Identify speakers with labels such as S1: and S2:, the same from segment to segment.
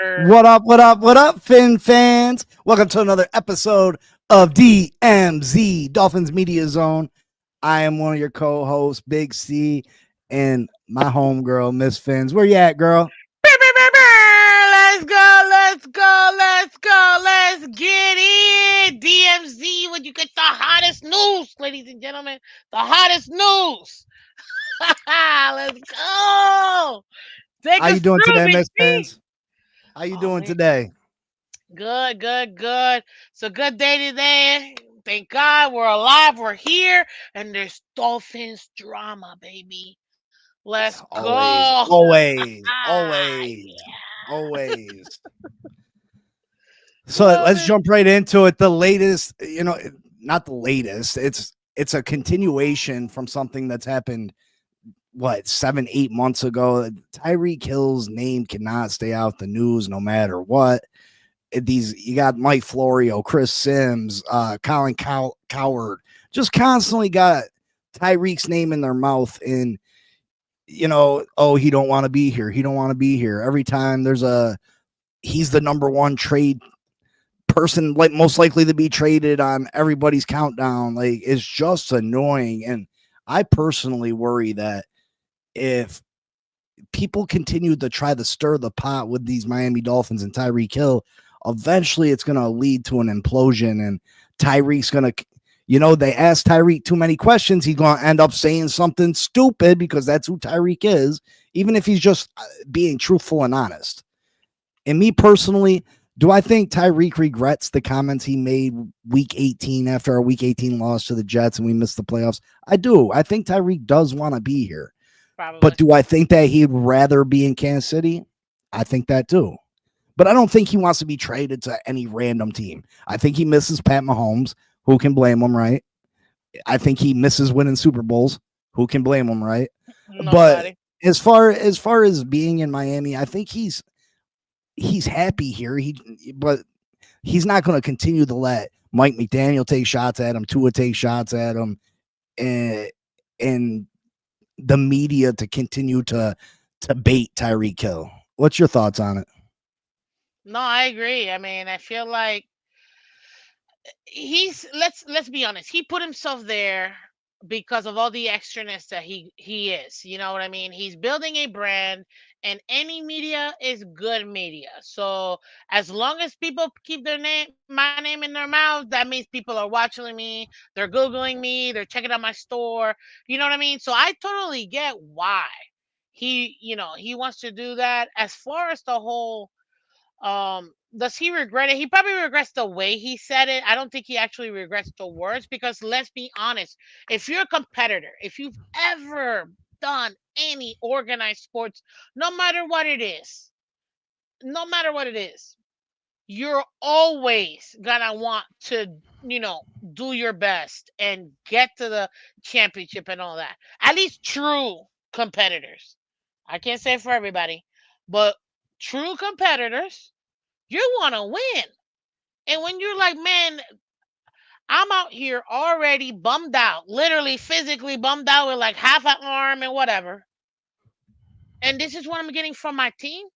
S1: What up, what up, what up, Fin fans? Welcome to another episode of DMZ, Dolphins Media Zone. I am one of your co-hosts, Big C, and my homegirl, Miss Fins. Where you at, girl?
S2: Let's go, let's go, let's go, let's get it. DMZ, when you get the hottest news, ladies and gentlemen, the hottest news. Let's go. Take
S1: How you
S2: us
S1: doing
S2: through,
S1: today,
S2: Big
S1: Miss
S2: C.
S1: Fins? How you
S2: Oh,
S1: doing
S2: man.
S1: today?
S2: Good, good, good. It's a good day today. Thank God we're alive, we're here, and there's Dolphins drama, baby. Let's
S1: Always,
S2: go.
S1: always,
S2: Yeah.
S1: always, always. So
S2: Love
S1: let's
S2: it.
S1: jump right into it. The latest, not the latest. It's a continuation from something that's happened what 7 8 months ago. Tyreek Hill's name cannot stay out the news no matter what. These you got Mike Florio, Chris Sims, Colin Coward, just constantly got Tyreek's name in their mouth, and oh, he don't want to be here. He don't want to be here. Every time he's the number one trade person, like most likely to be traded on everybody's countdown. Like it's just annoying, and I personally worry that if people continue to try to stir the pot with these Miami Dolphins and Tyreek Hill, eventually it's going to lead to an implosion. And Tyreek's going to, they ask Tyreek too many questions. He's going to end up saying something stupid because that's who Tyreek is, even if he's just being truthful and honest. And me personally, do I think Tyreek regrets the comments he made week 18 after our week 18 loss to the Jets and we missed the playoffs? I do. I think Tyreek does want to be here. But
S2: Probably.
S1: do I think that he'd rather be in Kansas City? I think that too. But I don't think he wants to be traded to any random team. I think he misses Pat Mahomes. Who can blame him, right? I think he misses winning Super Bowls. Who can blame him, right? But
S2: Nobody.
S1: as far as being in Miami, I think he's happy here. But he's not going to continue to let Mike McDaniel take shots at him, Tua take shots at him, and the media to continue to bait Tyreek Hill. What's your thoughts on it?
S2: No, I agree. I mean, I feel like he's let's be honest. He put himself there because of all the extraness that he is. You know what I mean? He's building a brand, and any media is good media. So as long as people keep my name in their mouth, that means people are watching me, they're googling me, they're checking out my store. You know what I mean? So I totally get why he wants to do that. As far as the whole does he regret it? He probably regrets the way he said it. I don't think he actually regrets the words because let's be honest, if you're a competitor, if you've ever done any organized sports, no matter what it is, no matter what it is, you're always gonna want to, you know, do your best and get to the championship and all that. At least true competitors. I can't say for everybody, but true competitors, you want to win. And when you're like, man, I'm out here already bummed out, literally physically bummed out with like half an arm and whatever, and this is what I'm getting from my team,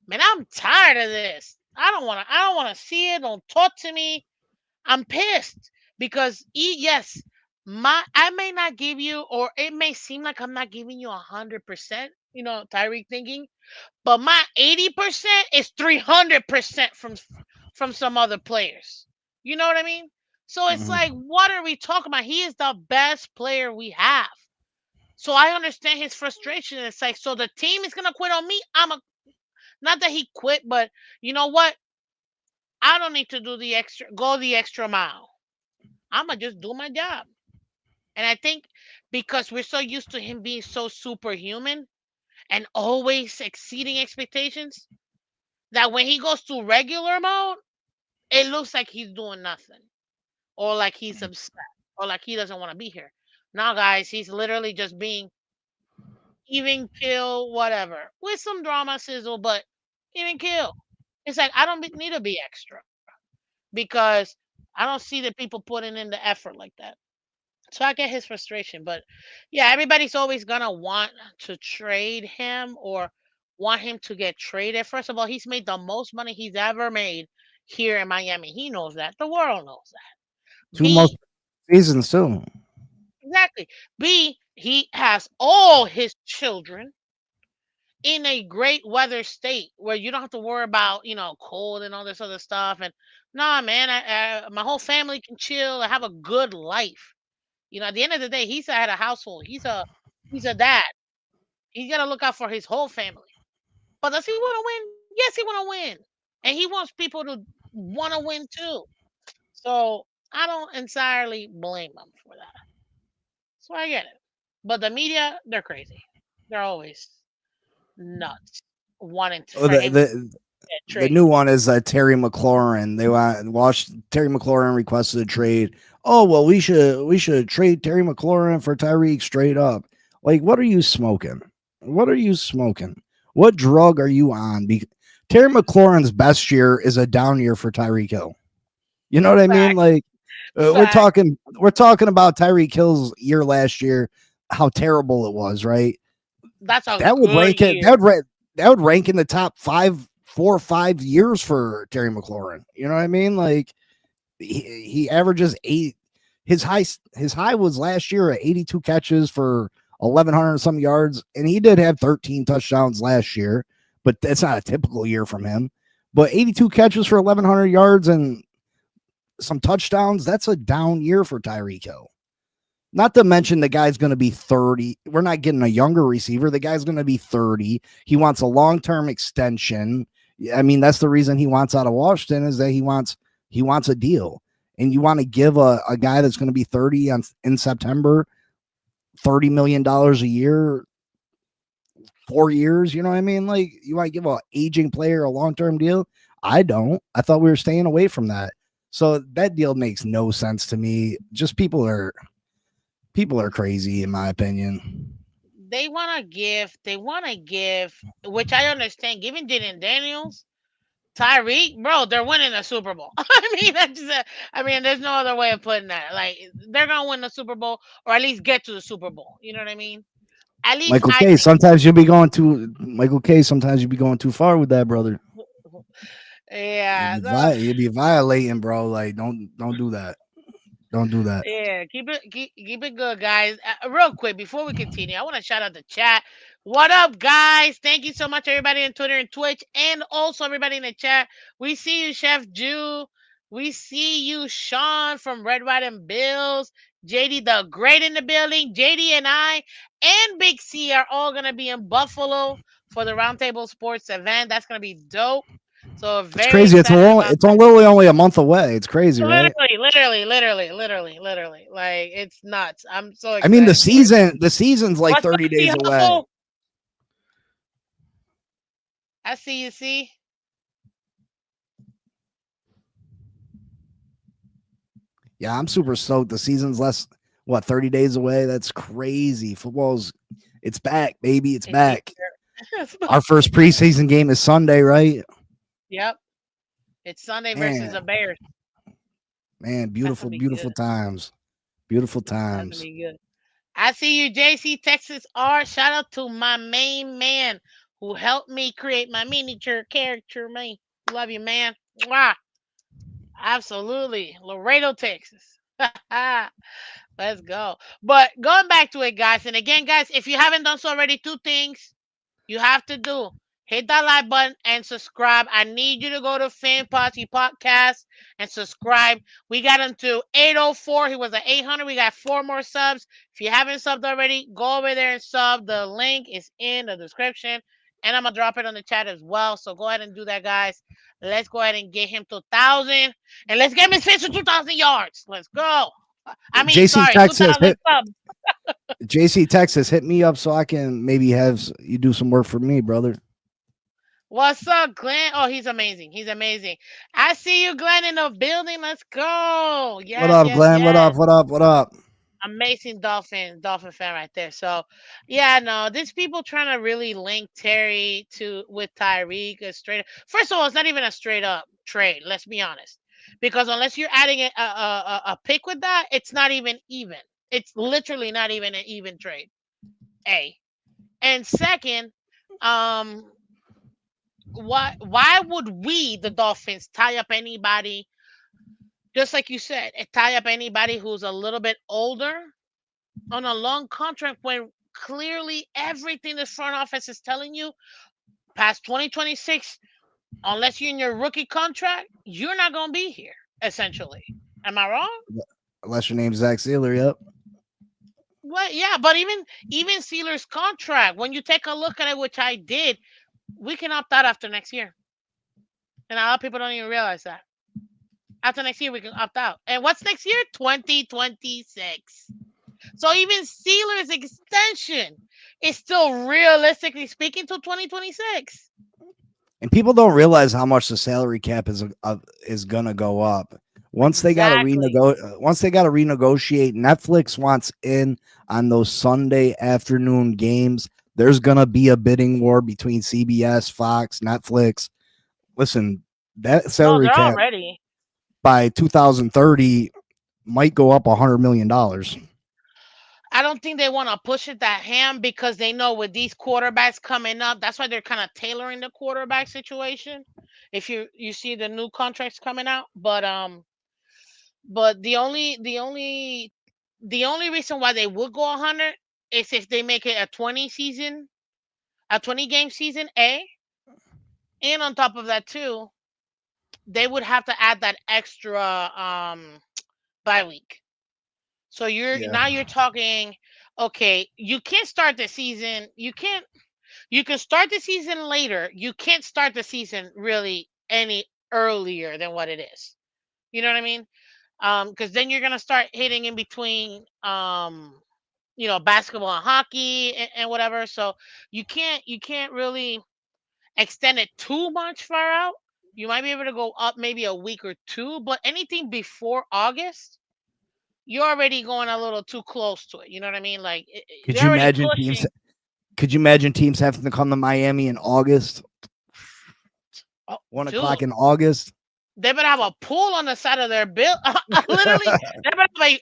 S2: man, I'm tired of this. I don't want to see it. Don't talk to me. I'm pissed because yes, I may not give you, or it may seem like I'm not giving you 100%. You know, Tyreek thinking, but my 80% is 300% from some other players. You know what I mean? So it's like,
S1: Mhm.
S2: what are we talking about? He is the best player we have. So I understand his frustration. It's like, so the team is gonna quit on me. Not that he quit, but you know what? I don't need to go the extra mile. I'm gonna just do my job. And I think because we're so used to him being so superhuman and always exceeding expectations, that when he goes to regular mode, it looks like he's doing nothing, or like he's upset, or like he doesn't want to be here. Now, guys, he's literally just being even kill, whatever, with some drama sizzle, but even kill. It's like I don't need to be extra because I don't see the people putting in the effort like that. So I get his frustration, but yeah, everybody's always gonna want to trade him or want him to get traded. First of all, he's made the most money he's ever made here in Miami. He knows that. The world knows that.
S1: Two most
S2: B,
S1: seasons too.
S2: exactly. B, he has all his children in a great weather state where you don't have to worry about, cold and all this other stuff. And nah, man, my whole family can chill and have a good life. At the end of the day, he's had a household. He's a dad. He's got to look out for his whole family. But does he want to win? Yes, he want to win, and he wants people to want to win too. So I don't entirely blame him for that. So I get it. But the media, they're crazy. They're always nuts,
S1: Oh,
S2: for him to get
S1: the
S2: traded.
S1: new one is Terry McLaurin. They want Terry McLaurin requested a trade. Oh well, we should trade Terry McLaurin for Tyreek straight up. Like, what are you smoking? What are you smoking? What drug are you on? Terry McLaurin's best year is a down year for Tyreek Hill. You know what I mean?
S2: Fact,
S1: Like, we're
S2: fact.
S1: talking about Tyreek Hill's year last year, how terrible it was, right?
S2: That's a
S1: That would
S2: good
S1: rank it.
S2: year.
S1: That would rank in the top 4 or 5 years for Terry McLaurin. You know what I mean? Like, he averages eight. His high was last year at 82 catches for 1,100 some yards, and he did have 13 touchdowns last year, but that's not a typical year from him. But 82 catches for 1,100 yards and some touchdowns, that's a down year for Tyreek Hill. Not to mention the guy's going to be 30. We're not getting a younger receiver. The guy's going to be 30. He wants a long-term extension. I mean, that's the reason he wants out of Washington, is that he wants a deal. And you want to give a guy that's going to be 30 in September $30 million a year, 4 years. You know what I mean? Like, you want to give a aging player a long-term deal? I don't. I thought we were staying away from that. So that deal makes no sense to me. Just people are crazy, in my opinion.
S2: They want to give, which I understand, giving Jaden Daniels, Tyreek, bro, they're winning the Super Bowl. I mean, there's no other way of putting that. Like, they're gonna win the Super Bowl, or at least get to the Super Bowl. You know what I mean? At least
S1: Michael
S2: I
S1: K.
S2: think
S1: Sometimes you'll be going too Michael K. Sometimes you'll be going too far with that, brother.
S2: so.
S1: You'll
S2: Yeah.
S1: be you'll be violating, bro. Like, don't do that. Don't do that.
S2: Yeah, keep it good, guys. Real quick before we continue, I want to shout out the chat. What up, guys? Thank you so much, everybody on Twitter and Twitch, and also everybody in the chat. We see you, Chef Jew. We see you, Sean from Red, White, and Bills. JD the Great in the building. JD and I and Big C are all gonna be in Buffalo for the Roundtable Sports event. That's gonna be dope. So
S1: It's
S2: very
S1: crazy.
S2: excited about
S1: It's literally only a month away. It's crazy, right?
S2: literally. Like, it's nuts. I'm so
S1: I mean,
S2: excited for it.
S1: the season's like
S2: What's up,
S1: 30
S2: C
S1: days away.
S2: Hustle? I see you. See,
S1: Yeah, I'm super stoked. The season's 30 days away. That's crazy. It's back, baby. It's
S2: it's
S1: back.
S2: here.
S1: Our first preseason game is Sunday, right?
S2: Yep, it's Sunday versus the
S1: Man,
S2: Bears.
S1: man,
S2: That's
S1: beautiful,
S2: gonna be good.
S1: beautiful times. Beautiful
S2: That's gonna
S1: times.
S2: be good. I see you, JC Texas R. Shout out to my main man who helped me create my miniature character. Man, love you, man. Mwah. Absolutely, Laredo, Texas. Let's go. But going back to it, guys, and again, guys, if you haven't done so already, two things you have to do: hit that like button and subscribe. I need you to go to Posse Podcast and subscribe. We got him to 804. He was at 800. We got 4 more subs. If you haven't subbed already, go over there and sub. The link is in the description, and I'm gonna drop it on the chat as well. So go ahead and do that, guys. Let's go ahead and get him to 1,000, and let's get Miss Fitz to 2,000 yards. Let's go. I mean,
S1: JC
S2: sorry,
S1: Texas
S2: 2,000 subs.
S1: JC Texas, hit me up so I can maybe have you do some work for me, brother.
S2: What's up, Glenn? Oh, he's amazing. He's amazing. I see you, Glenn, in the building. Let's go.
S1: What
S2: Yes,
S1: up,
S2: yes,
S1: Glenn? What up?
S2: yes.
S1: What up? What up?
S2: Amazing Dolphin fan right there. So, yeah, no, these people trying to really link Terry to with Tyreek straight up. First of all, it's not even a straight up trade. Let's be honest, because unless you're adding a pick with that, it's not even even. It's literally not even an even trade. A and second, um, why would we, the Dolphins, tie up anybody, just like you said, tie up anybody who's a little bit older on a long contract when clearly everything this front office is telling you past 2026, unless you're in your rookie contract, you're not going to be here, essentially. Am I wrong?
S1: Unless your name's Zach Sealer. Yep.
S2: Well, yeah, but even Steelers' contract, when you take a look at it, which I did, we can opt out after next year, and a lot of people don't even realize that. After next year, we can opt out. And what's next year? 2026. So even Steelers' extension is still realistically speaking till 2026.
S1: And people don't realize how much the salary cap is gonna go up once they got to
S2: Exactly.
S1: once they got to renegotiate. Netflix wants in on those Sunday afternoon games. There's gonna be a bidding war between CBS, Fox, Netflix. Listen, that
S2: No,
S1: salary
S2: they're
S1: cap
S2: already.
S1: by 2030 might go up $100 million.
S2: I don't think they want to push it that ham because they know with these quarterbacks coming up, that's why they're kind of tailoring the quarterback situation. If you see the new contracts coming out, but the only reason why they would go 100 is if they make it a 20 game season, and on top of that too, they would have to add that extra bye week. So
S1: Yeah.
S2: you're talking, okay, you can't start the season. You can start the season later. You can't start the season really any earlier than what it is. You know what I mean? Because then you're gonna start hitting in between basketball and hockey and whatever. So you can't really extend it too much far out. You might be able to go up maybe a week or two, but anything before August, you're already going a little too close to it. You know what I mean? Like
S1: Could
S2: they're
S1: you
S2: already
S1: imagine teams?
S2: pushing.
S1: Could you imagine teams having to come to Miami in August?
S2: Oh,
S1: 1 o'clock
S2: dude,
S1: in August.
S2: they better have a pool on the side of their bill. Literally, they better have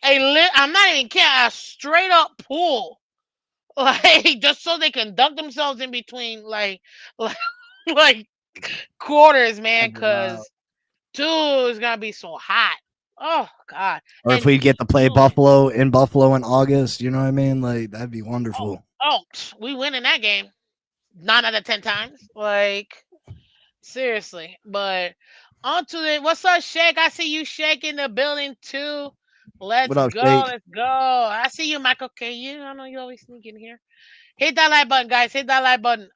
S2: I'm not even kidding, a straight up pool, like just so they can dunk themselves in between, like, like quarters, man.
S1: That'd be wild.
S2: Cause dude, it's gonna be so hot. Oh God,
S1: Or if
S2: and
S1: we get to play
S2: dude,
S1: Buffalo in August, you know what I mean? Like that'd be
S2: oh,
S1: wonderful.
S2: we win in that game 9 out of 10 times. Like seriously, but on to the what's up, Shake? I see you shaking the building too.
S1: What
S2: Let's
S1: up,
S2: go,
S1: Shake?
S2: let's go. I see you, Michael K. You, I know you always sneak in here. Hit that like button, guys. Hit that like button.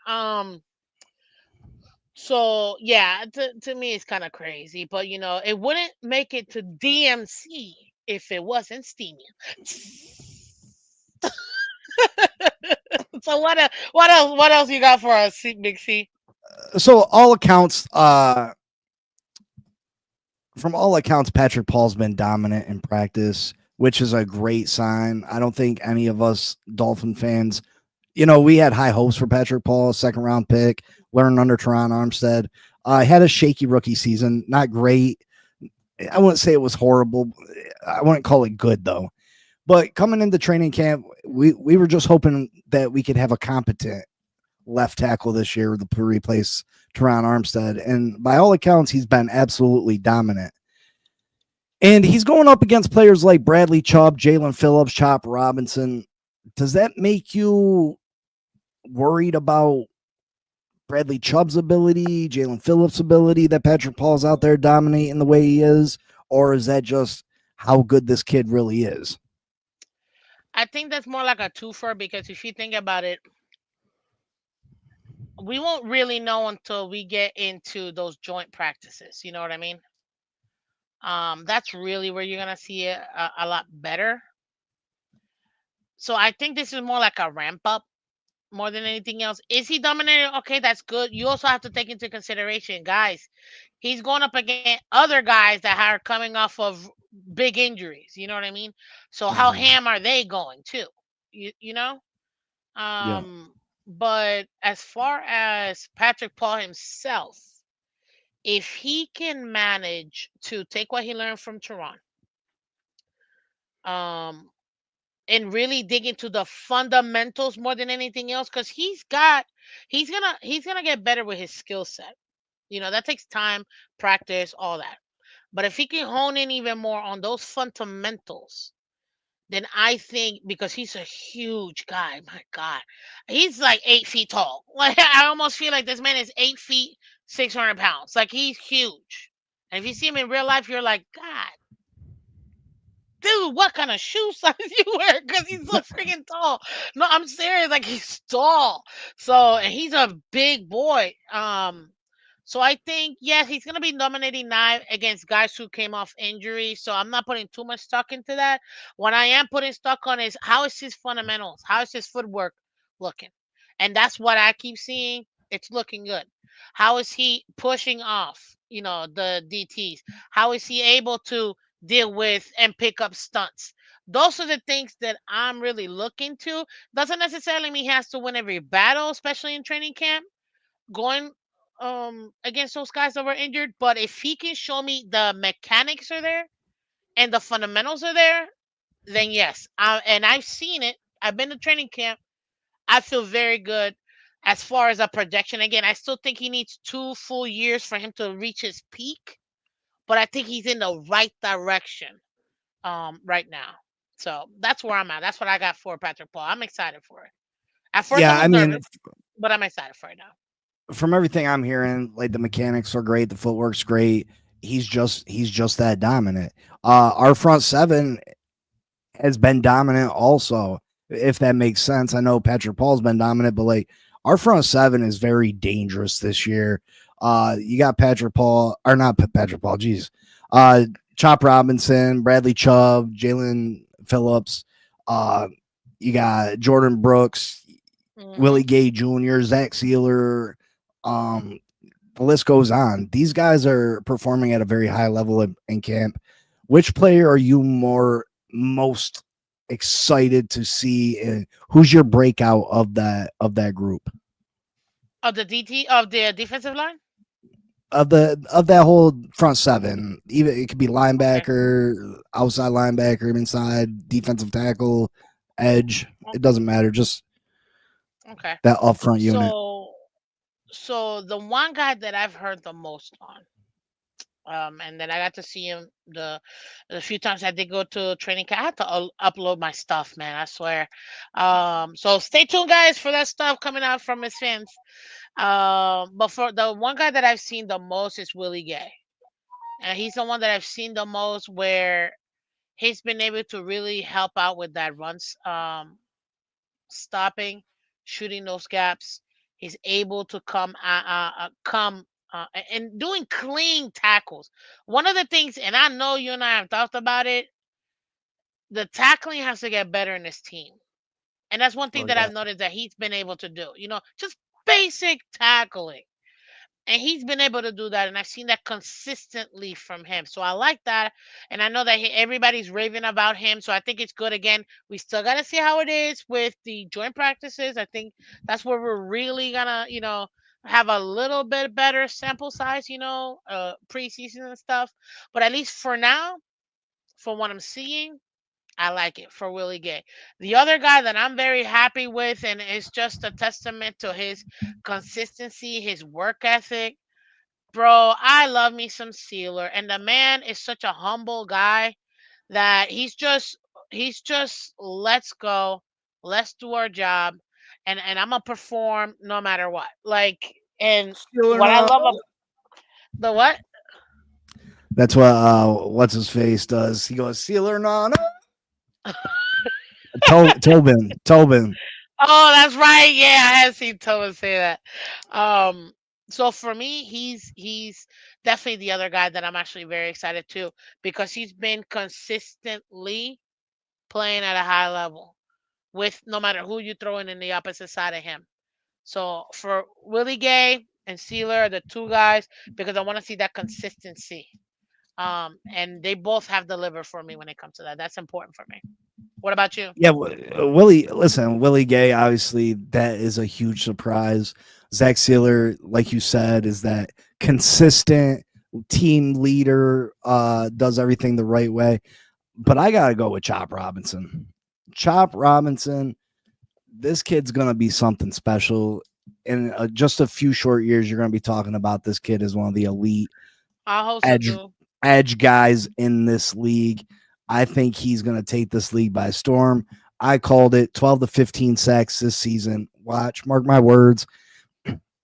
S2: So yeah, to me it's kind of crazy, but it wouldn't make it to DMC if it wasn't steamy. So what else you got for us, Big C?
S1: So from all accounts, Patrick Paul's been dominant in practice, which is a great sign. I don't think any of us Dolphin fans, we had high hopes for Patrick Paul, second round pick, learned under Teron Armstead. Had a shaky rookie season, not great. I wouldn't say it was horrible. I wouldn't call it good though. But coming into training camp, we were just hoping that we could have a competent left tackle this year to replace Teron Armstead. And by all accounts, he's been absolutely dominant. And he's going up against players like Bradley Chubb, Jalen Phillips, Chop Robinson. Does that make you worried about Bradley Chubb's ability, Jalen Phillips' ability that Patrick Paul's out there dominating the way he is? Or is that just how good this kid really is?
S2: I think that's more like a twofer because if you think about it, we won't really know until we get into those joint practices. You know what I mean? That's really where you're gonna see it a lot better. So I think this is more like a ramp up more than anything else. Is he dominating? Okay, that's good. You also have to take into consideration, guys. He's going up against other guys that are coming off of big injuries. You know what I mean? So how
S1: Mhm.
S2: ham are they going too? You know?
S1: Yeah.
S2: But as far as Patrick Paul himself, if he can manage to take what he learned from Toronto, um, and really dig into the fundamentals more than anything else, because he's gonna get better with his skill set. That takes time, practice, all that. But if he can hone in even more on those fundamentals, then I think, because he's a huge guy, my God, he's like 8 feet tall. Like, I almost feel like this man is 8 feet, 600 pounds. Like, he's huge. And if you see him in real life, you're like, God, dude, what kind of shoe size you wear? Because he's so freaking tall. No, I'm serious. Like, he's tall. So, and he's a big boy. So I think, yes, he's gonna be dominating now against guys who came off injury. So I'm not putting too much stock into that. What I am putting stock on is, how is his fundamentals? How is his footwork looking? And that's what I keep seeing. It's looking good. How is he pushing off, the DTs? How is he able to deal with and pick up stunts? Those are the things that I'm really looking to. Doesn't necessarily mean he has to win every battle, especially in training camp, going against those guys that were injured. But if he can show me the mechanics are there and the fundamentals are there, then yes. And I've seen it. I've been to training camp. I feel very good as far as a projection. Again, I still think he needs 2 full years for him to reach his peak, but I think he's in the right direction right now. So that's where I'm at. That's what I got for Patrick Paul. I'm excited for it. At first I
S1: Yeah,
S2: was
S1: I mean,
S2: nervous, but I'm excited for it now.
S1: from everything I'm hearing, like the mechanics are great, the footwork's great. He's just that dominant. Our front seven has been dominant also, if that makes sense. I know Patrick Paul's been dominant, but like our front seven is very dangerous this year. You got Patrick Paul, or not Patrick Paul, geez. Chop Robinson, Bradley Chubb, Jalen Phillips. Uh, you got Jordan Brooks,
S2: Hmm.
S1: Willie Gay Jr., Zach Sealer. Um, the list goes on. These guys are performing at a very high level in camp. Which player are you most excited to see? And who's your breakout of that group?
S2: Of the DT, of the defensive line.
S1: Of that whole front seven? Even it could be
S2: Okay.
S1: linebacker, outside linebacker, inside defensive tackle, edge. It doesn't matter. Just
S2: Okay.
S1: that up front unit.
S2: So, the one guy that I've heard the most on, and then I got to see him the few times I did go to training camp. I had to upload my stuff, man. I swear. So stay tuned, guys, for that stuff coming out from his fans. But for the one guy that I've seen the most is Willie Gay, and he's the one that I've seen the most where he's been able to really help out with that runs, stopping, shooting those gaps. He's able to and doing clean tackles. One of the things, and I know you and I have talked about it, the tackling has to get better in this team. And that's one thing
S1: Oh
S2: that
S1: yeah.
S2: I've noticed that he's been able to do, just basic tackling. And he's been able to do that, and I've seen that consistently from him. So I like that, and I know that everybody's raving about him. So I think it's good. Again, we still got to see how it is with the joint practices. I think that's where we're really gonna, have a little bit better sample size, preseason and stuff. But at least for now, from what I'm seeing, I like it for Willie Gay. The other guy that I'm very happy with, and it's just a testament to his consistency, his work ethic. Bro, I love me some Sealer, and the man is such a humble guy that he's just let's go, let's do our job, and I'm gonna perform no matter what. Like, and
S1: Steeler
S2: what I
S1: no.
S2: love about the what?
S1: That's what what's his face does. He goes Steeler no. Tobin.
S2: Oh, that's right. Yeah, I have seen Thomas say that. Um, so for me, he's definitely the other guy that I'm actually very excited to, because he's been consistently playing at a high level with no matter who you throw in the opposite side of him. So for Willie Gay and Sealer are the two guys, because I want to see that consistency. And they both have delivered for me when it comes to that. That's important for me. What about you?
S1: Yeah, Willie. Listen, Willie Gay. Obviously, that is a huge surprise. Zach Sealer, like you said, is that consistent team leader. Does everything the right way. But I gotta go with Chop Robinson. Chop Robinson. This kid's gonna be something special in just a few short years, you're going to be talking about this kid as one of the elite
S2: I hope so
S1: edge
S2: too.
S1: edge guys in this league. I think he's going to take this league by storm. I called it 12 to 15 sacks this season. Watch, mark my words.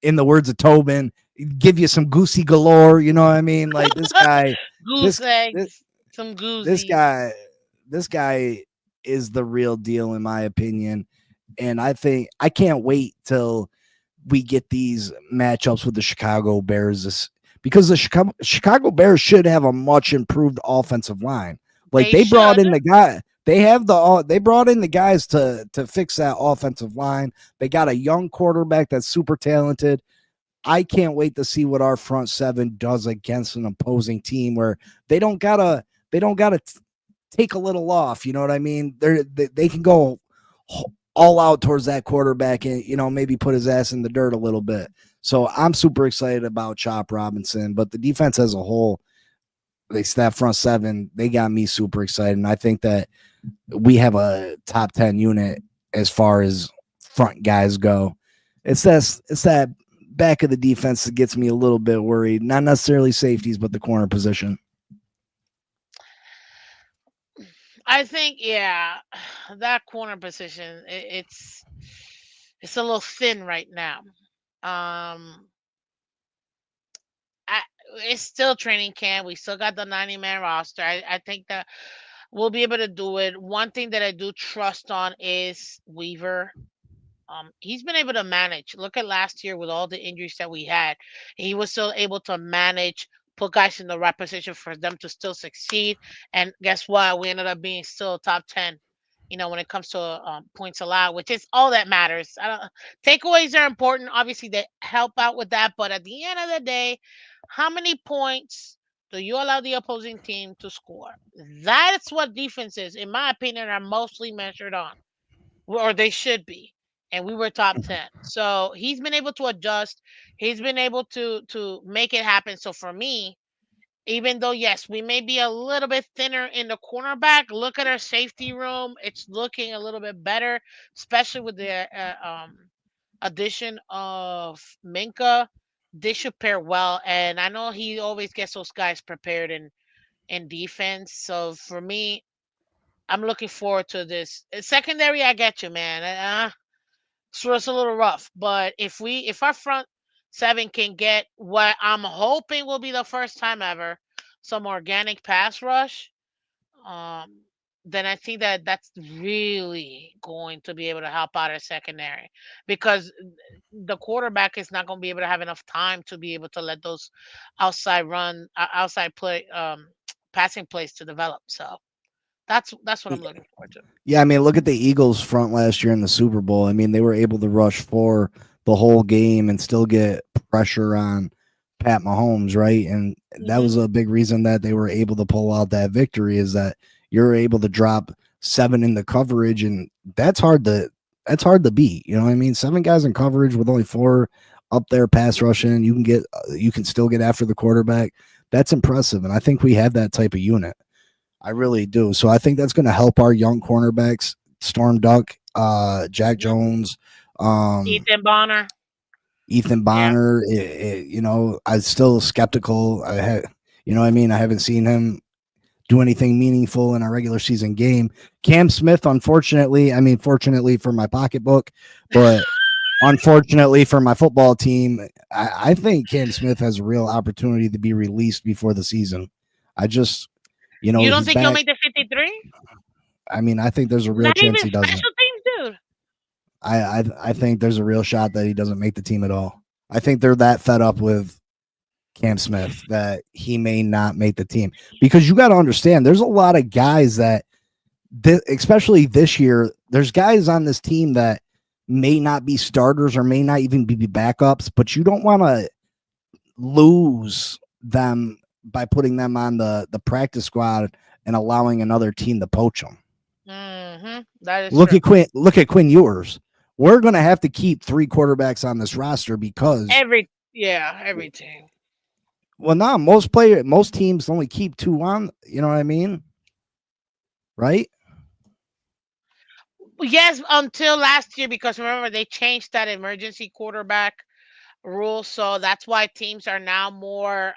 S1: In the words of Tobin, give you some goosey galore. You know what I mean? Like this guy,
S2: Goose
S1: this this,
S2: eggs, some
S1: this
S2: goozies.
S1: guy, this guy is the real deal in my opinion. And I think I can't wait till we get these matchups with the Chicago Bears because the Chicago Bears should have a much improved offensive line. Like
S2: They
S1: they brought
S2: should.
S1: in the guy, they brought in the guys to fix that offensive line. They got a young quarterback that's super talented. I can't wait to see what our front seven does against an opposing team where they don't gotta take a little off. You know what I mean? They can go all out towards that quarterback and maybe put his ass in the dirt a little bit. So I'm super excited about Chop Robinson, but the defense as a whole, that front seven, they got me super excited. And I think that we have a top 10 unit as far as front guys go. It's that back of the defense that gets me a little bit worried. Not necessarily safeties, but the corner position.
S2: I think, yeah, that corner position, it's a little thin right now. Um, I, it's still training camp. We still got the 90-man roster. I think that we'll be able to do it. One thing that I do trust on is Weaver. He's been able to manage. Look at last year with all the injuries that we had. He was still able to manage, put guys in the right position for them to still succeed. And guess what? We ended up being still top 10, when it comes to points allowed, which is all that matters. I don't, takeaways are important. Obviously, they help out with that. But at the end of the day, how many points do you allow the opposing team to score? That's what defenses, in my opinion, are mostly measured on, or they should be. And we were top 10. So he's been able to adjust. He's been able to make it happen. So for me, even though yes, we may be a little bit thinner in the cornerback, look at our safety room. It's looking a little bit better, especially with the addition of Minka. They should pair well, and I know he always gets those guys prepared in defense. So for me, I'm looking forward to this. Secondary, I get you, man. So it's a little rough, but if our front seven can get what I'm hoping will be the first time ever, some organic pass rush, um, then I think that that's really going to be able to help out our secondary because the quarterback is not going to be able to have enough time to be able to let those outside play, passing plays to develop. So that's what I'm looking forward to.
S1: Yeah, I mean, look at the Eagles front last year in the Super Bowl. I mean, they were able to rush for the whole game and still get pressure on Pat Mahomes, right? And that
S2: Hmm.
S1: was a big reason that they were able to pull out that victory is that you're able to drop seven in the coverage, and that's hard to beat. You know what I mean? Seven guys in coverage with only four up there pass rushing, you can still get after the quarterback. That's impressive, and I think we have that type of unit. I really do. So I think that's going to help our young cornerbacks, Storm Duck, Jack
S2: Hmm.
S1: Jones, um,
S2: Ethan Bonner.
S1: Ethan
S2: Yeah.
S1: Bonner. I'm still skeptical. You know what I mean? I haven't seen him do anything meaningful in a regular season game. Cam Smith, unfortunately, I mean, fortunately for my pocketbook, but unfortunately for my football team, I think Cam Smith has a real opportunity to be released before the season. I just,
S2: You don't
S1: he's
S2: think he'll
S1: back.
S2: make the 53?
S1: I mean, I think there's a real
S2: Not
S1: chance
S2: even
S1: he doesn't.
S2: special teams, dude.
S1: I think there's a real shot that he doesn't make the team at all. I think they're that fed up with Cam Smith that he may not make the team because you got to understand there's a lot of guys that, especially this year, there's guys on this team that may not be starters or may not even be backups, but you don't want to lose them by putting them on the practice squad and allowing another team to poach them.
S2: That is
S1: Look
S2: true.
S1: at Quinn. Look at Quinn Ewers. We're going to have to keep three quarterbacks on this roster because,
S2: Every team.
S1: well, now most teams only keep two on. You know what I mean, right?
S2: Yes, until last year, because remember they changed that emergency quarterback rule, so that's why teams are now more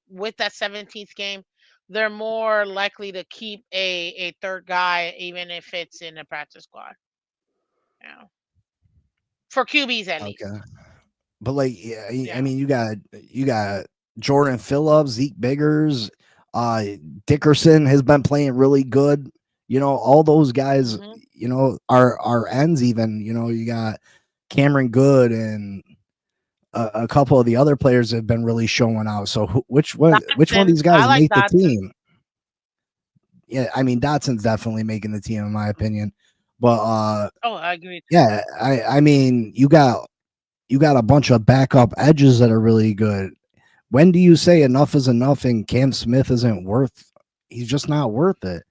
S2: with that 17th game, they're more likely to keep a third guy even if it's in the practice squad. Yeah. For QBs at
S1: Okay.
S2: least.
S1: But like, yeah, I
S2: Yeah.
S1: mean, you got Jordan Phillips, Zeke Biggers, uh, Dickerson has been playing really good. All those guys,
S2: Hmm.
S1: are ends even. You got Cameron Good and a couple of the other players have been really showing out. So which one of
S2: Dotson.
S1: these
S2: I
S1: guys
S2: like
S1: make the
S2: Dotson.
S1: team? Yeah, I mean Dotson's definitely making the team in my opinion. But
S2: Oh, I agree too.
S1: yeah, I mean you got a bunch of backup edges that are really good. When do you say enough is enough and Cam Smith isn't worth? He's just not worth it.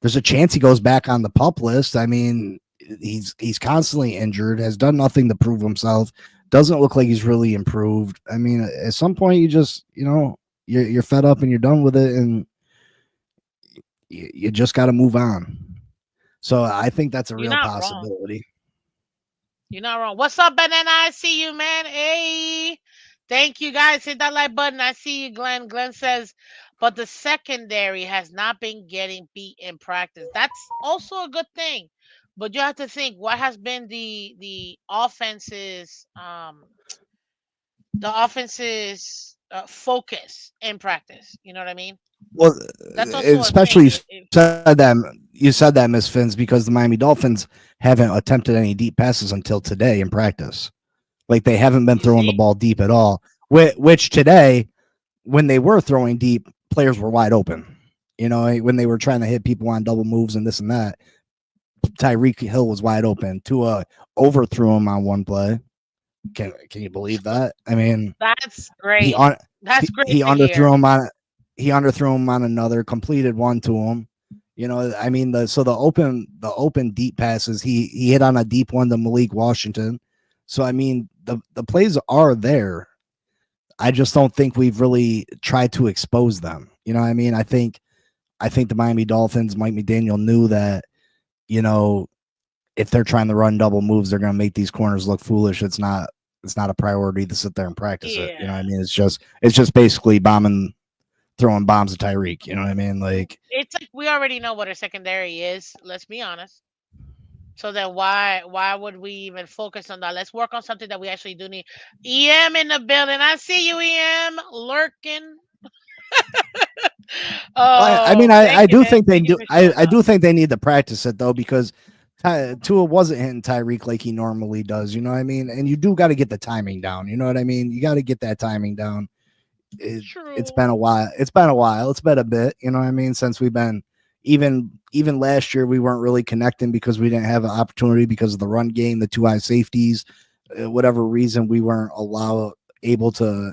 S1: There's a chance he goes back on the pup list. I mean, he's constantly injured, has done nothing to prove himself. Doesn't look like he's really improved. I mean, at some point you just you're fed up and you're done with it, and you just got to move on. So I think that's a
S2: You're
S1: real
S2: not wrong.
S1: possibility.
S2: You're not wrong. What's up, Banana? I see you, man. Hey. Thank you guys. Hit that like button. I see you, Glenn. Glenn says, but the secondary has not been getting beat in practice. That's also a good thing. But you have to think what has been the offense's focus in practice. You know what I mean?
S1: Well,
S2: That's also a
S1: especially
S2: thing.
S1: you said that Miss Fins, because the Miami Dolphins haven't attempted any deep passes until today in practice. Like they haven't been
S2: You
S1: throwing the
S2: see?
S1: ball deep at all. Which today, when they were throwing deep, players were wide open. When they were trying to hit people on double moves and this and that, Tyreek Hill was wide open. Tua overthrew him on one play. Can you believe that? I mean,
S2: That's
S1: he
S2: great.
S1: on
S2: That's
S1: he,
S2: great
S1: he
S2: to hear.
S1: underthrew him on another, completed one to him. I mean the open deep passes, he hit on a deep one to Malik Washington. So I mean the plays are there. I just don't think we've really tried to expose them. You know what I mean? I think the Miami Dolphins, Mike McDaniel knew that, you know, if they're trying to run double moves, they're going to make these corners look foolish. It's not a priority to sit there and practice it. You know what I
S2: Yeah.
S1: mean? It's just basically throwing bombs at Tyreek. You know what I mean? Like,
S2: It's like we already know what our secondary is, let's be honest. So then why would we even focus on that? Let's work on something that we actually do need. EM in the building. I see you, EM, lurking.
S1: I mean,
S2: Oh,
S1: I
S2: thank you,
S1: do
S2: man.
S1: think they
S2: Thank you
S1: do.
S2: for
S1: I,
S2: showing
S1: I
S2: up.
S1: do think they need to practice it though, because Tua wasn't hitting Tyreek like he normally does. You know what I mean? And you do got to get the timing down. You know what I mean? You got to get that timing down. It's been a
S2: True.
S1: while. It's been a while. It's been a bit. You know what I mean? Since we've been, even last year we weren't really connecting because we didn't have an opportunity because of the run game, the two high safeties, whatever reason we weren't able to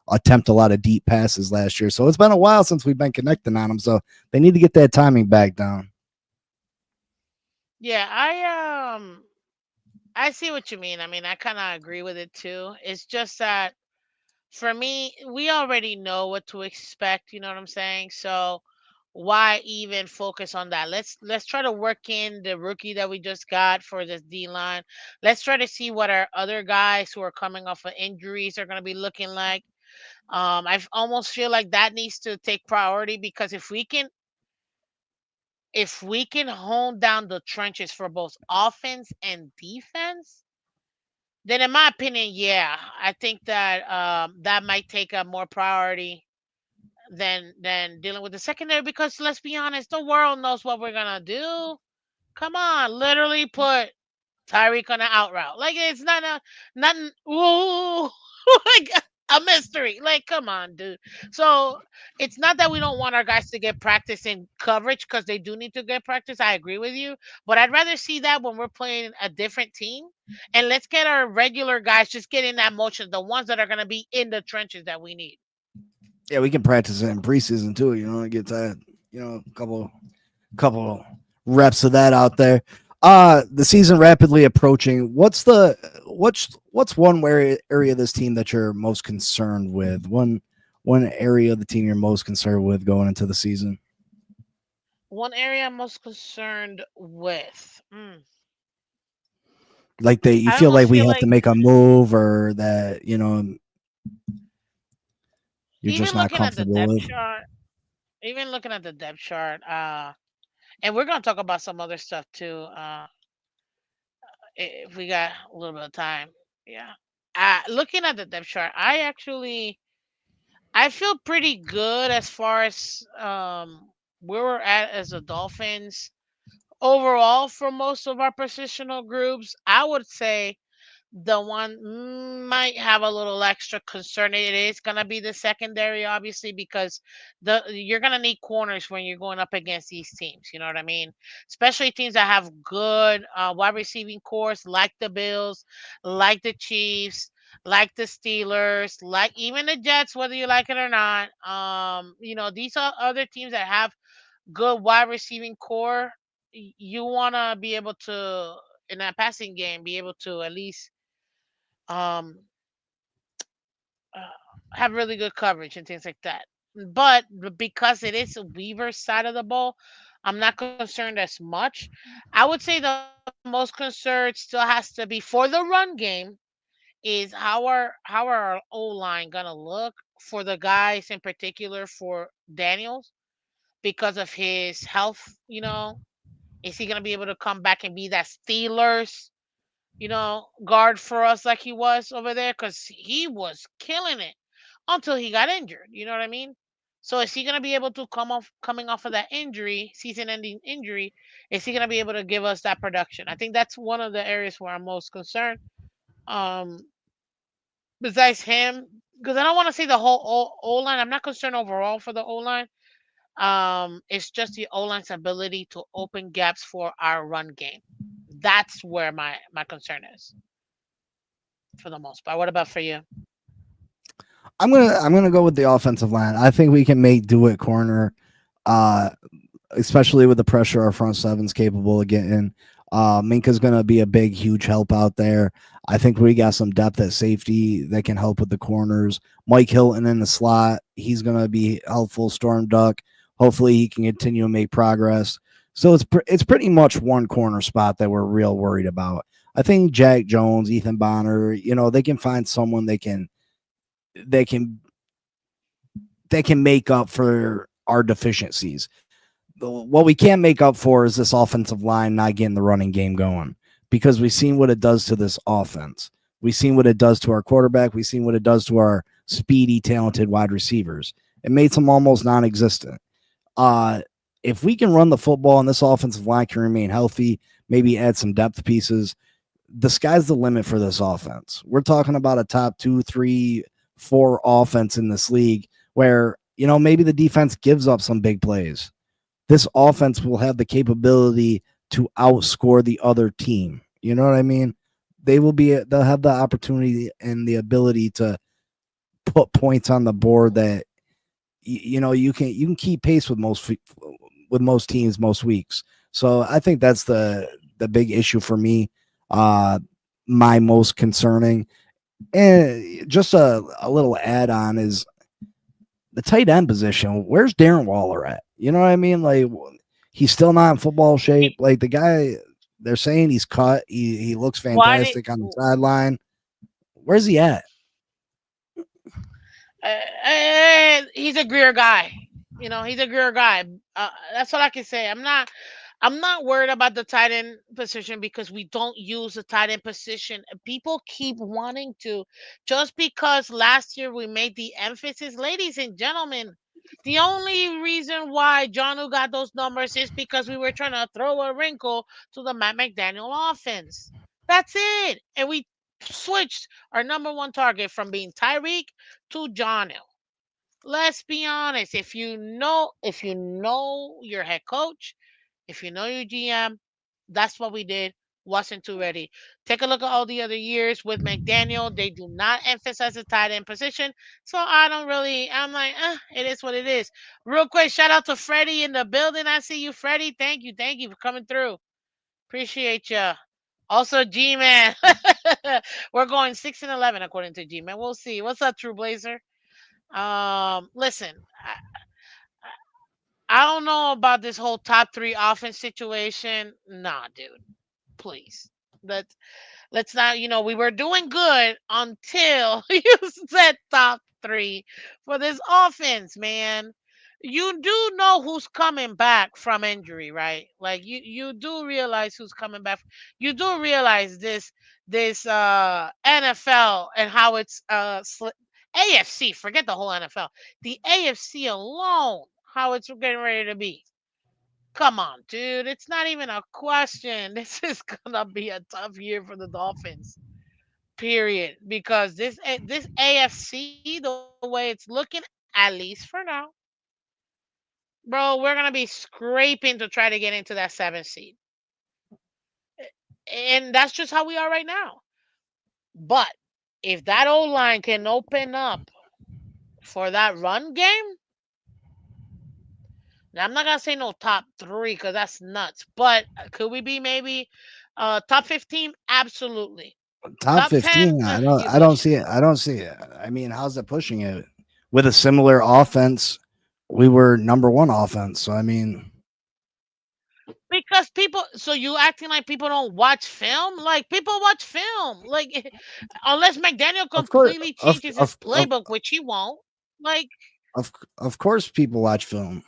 S1: attempt a lot of deep passes last year. So it's been a while since we've been connecting on them. So they need to get that timing back down.
S2: Yeah, I see what you mean. I mean, I kind of agree with it too. It's just that for me, we already know what to expect, you know what I'm saying? So why even focus on that? Let's try to work in the rookie that we just got for this D line. Let's try to see what our other guys who are coming off of injuries are going to be looking like. Almost feel like that needs to take priority, because if we can hone down the trenches for both offense and defense, then in my opinion, yeah, I think that that might take a more priority than dealing with the secondary, because let's be honest, the world knows what we're gonna do. Come on, literally put Tyreek on an out route. Like it's not a nothing. Ooh, like a mystery. Like come on, dude. So it's not that we don't want our guys to get practice in coverage, because they do need to get practice. I agree with you, but I'd rather see that when we're playing a different team, and let's get our regular guys just get in that motion. The ones that are gonna be in the trenches that we need.
S1: Yeah, we can practice it in preseason too. Get that, couple reps of that out there. The season rapidly approaching. What's one area of this team that you're most concerned with? One area of the team you're most concerned with going into the season.
S2: One area I'm most concerned with.
S1: Like you
S2: I
S1: feel like
S2: almost
S1: we
S2: feel
S1: have to
S2: like
S1: make a move, or that you're just
S2: even
S1: not
S2: looking at the
S1: comfortable
S2: depth
S1: with.
S2: chart, even looking at the depth chart, and we're gonna talk about some other stuff too. If we got a little bit of time, yeah. Looking at the depth chart, I feel pretty good as far as where we're at as the Dolphins overall for most of our positional groups. I would say the one might have a little extra concern. It is gonna be the secondary, obviously, because the you're gonna need corners when you're going up against these teams. You know what I mean? Especially teams that have good wide receiving cores, like the Bills, like the Chiefs, like the Steelers, like even the Jets, whether you like it or not. These are other teams that have good wide receiving core. You wanna be able to in that passing game be able to at least um, uh, have really good coverage and things like that. But because it is Weaver's side of the ball, I'm not concerned as much. I would say the most concern still has to be for the run game is how are our O line gonna look for the guys in particular for Daniels because of his health. Is he gonna be able to come back and be that Steelers guard for us like he was over there because he was killing it until he got injured. You know what I mean? So is he gonna be able to coming off of that injury, season-ending injury? Is he gonna be able to give us that production? I think that's one of the areas where I'm most concerned. Um, Besides him, because I don't want to say the whole O line. I'm not concerned overall for the O line. It's just the O line's ability to open gaps for our run game. That's where my concern is for the most part. What about for you?
S1: I'm gonna go with the offensive line. I think we can make do it corner, uh, especially with the pressure our front seven's capable of getting. Minka's gonna be a big, huge help out there. I think we got some depth at safety that can help with the corners. Mike Hilton in the slot, he's gonna be helpful. Storm Duck, hopefully he can continue to make progress. So it's pretty much one corner spot that we're real worried about. I think Jack Jones, Ethan Bonner, they can find someone they can they can make up for our deficiencies. What we can't make up for is this offensive line not getting the running game going, because we've seen what it does to this offense. We've seen what it does to our quarterback. We've seen what it does to our speedy, talented wide receivers. It makes them almost non-existent. Uh, if we can run the football and this offensive line can remain healthy, maybe add some depth pieces, the sky's the limit for this offense. We're talking about a top 2, 3, 4 offense in this league where, maybe the defense gives up some big plays. This offense will have the capability to outscore the other team. You know what I mean? They'll have the opportunity and the ability to put points on the board that you can keep pace with most teams most weeks. So I think that's the big issue for me. Uh, my most concerning, and just a little add on is the tight end position. Where's Darren Waller at? You know what I mean? Like, he's still not in football shape.
S2: He,
S1: Like, the guy, they're saying he's cut. He looks
S2: why did
S1: fantastic on the sideline. Where's he at?
S2: he's a Greer guy. He's a Greer guy. That's what I can say. I'm not worried about the tight end position because we don't use the tight end position. People keep wanting to, just because last year we made the emphasis, ladies and gentlemen. The only reason why John got those numbers is because we were trying to throw a wrinkle to the Matt McDaniel offense. That's it. And we switched our number one target from being Tyreek to John. Let's be honest. If you know your head coach, if you know your GM, that's what we did. Wasn't too ready. Take a look at all the other years with McDaniel. They do not emphasize the tight end position. So I don't really, I'm like, it is what it is. Real quick, shout out to Freddie in the building. I see you, Freddie. Thank you. Thank you for coming through. Appreciate you. Also, G Man. We're going 6-11 according to G Man. We'll see. What's up, True Blazer? Listen, I don't know about this whole top three offense situation. Nah, dude, please. Let's let's not. We were doing good until you said top three for this offense, man. You do know who's coming back from injury, right? Like you do realize who's coming back. You do realize this NFL and how it's AFC. Forget the whole NFL. The AFC alone, how it's getting ready to be. Come on, dude. It's not even a question. This is gonna be a tough year for the Dolphins. Period. Because this AFC, the way it's looking, at least for now, bro, we're gonna be scraping to try to get into that 7th seed, and that's just how we are right now. But if that O line can open up for that run game, now I'm not gonna say no top three because that's nuts. But could we be maybe top 15? Absolutely.
S1: Top
S2: Top 10?
S1: 15.
S2: You
S1: I don't
S2: pushing
S1: see
S2: it.
S1: it. I don't see it. I mean, how's it pushing it? With a similar offense, we were number one offense. So I mean,
S2: Because people, so you acting like people don't watch film? Like people watch film. Like unless McDaniel
S1: of course,
S2: completely changes his
S1: of
S2: playbook, which he won't. Like
S1: of course, people watch film.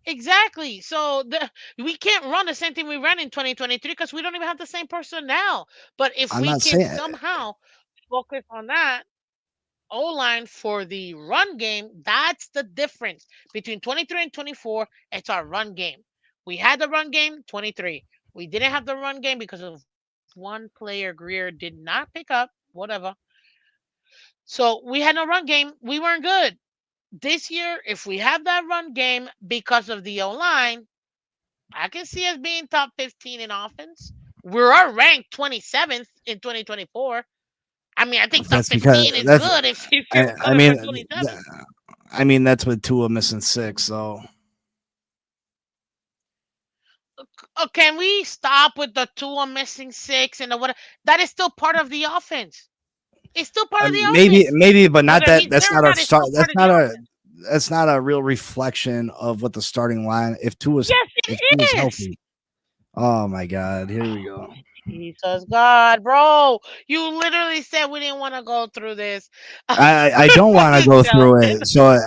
S2: exactly. So we can't run the same thing we ran in 2023 because we don't even have the same personnel. But if
S1: I'm
S2: we
S1: not
S2: can
S1: saying
S2: somehow focus on that O line for the run game, that's the difference between 23 and 24. It's our run game. We had the run game 23. We didn't have the run game because of one player Greer did not pick up, whatever. So we had no run game. We weren't good. This year, if we have that run game because of the O line, I can see us being top 15 in offense. We're ranked 27th in 2024. I mean, I think top
S1: that's because
S2: 15 is
S1: that's.
S2: good if
S1: I,
S2: you're
S1: I
S2: coming
S1: mean,
S2: from 27th.
S1: I mean that's with Tua missing six. So
S2: Can we stop with the two on missing six and the what? That is still part of the offense. It's still part of the offense.
S1: maybe, but not
S2: Whether
S1: that.
S2: he's
S1: That's
S2: there or
S1: not our
S2: not, it's
S1: start.
S2: still part of the offense.
S1: That's not a real reflection of what the starting line.
S2: Yes,
S1: If Tua's
S2: it is.
S1: healthy. Oh my God! Here we go.
S2: Jesus God, bro. You literally said we didn't want to go through this.
S1: I don't
S2: I'm
S1: want to
S2: just
S1: go through
S2: joking.
S1: it. So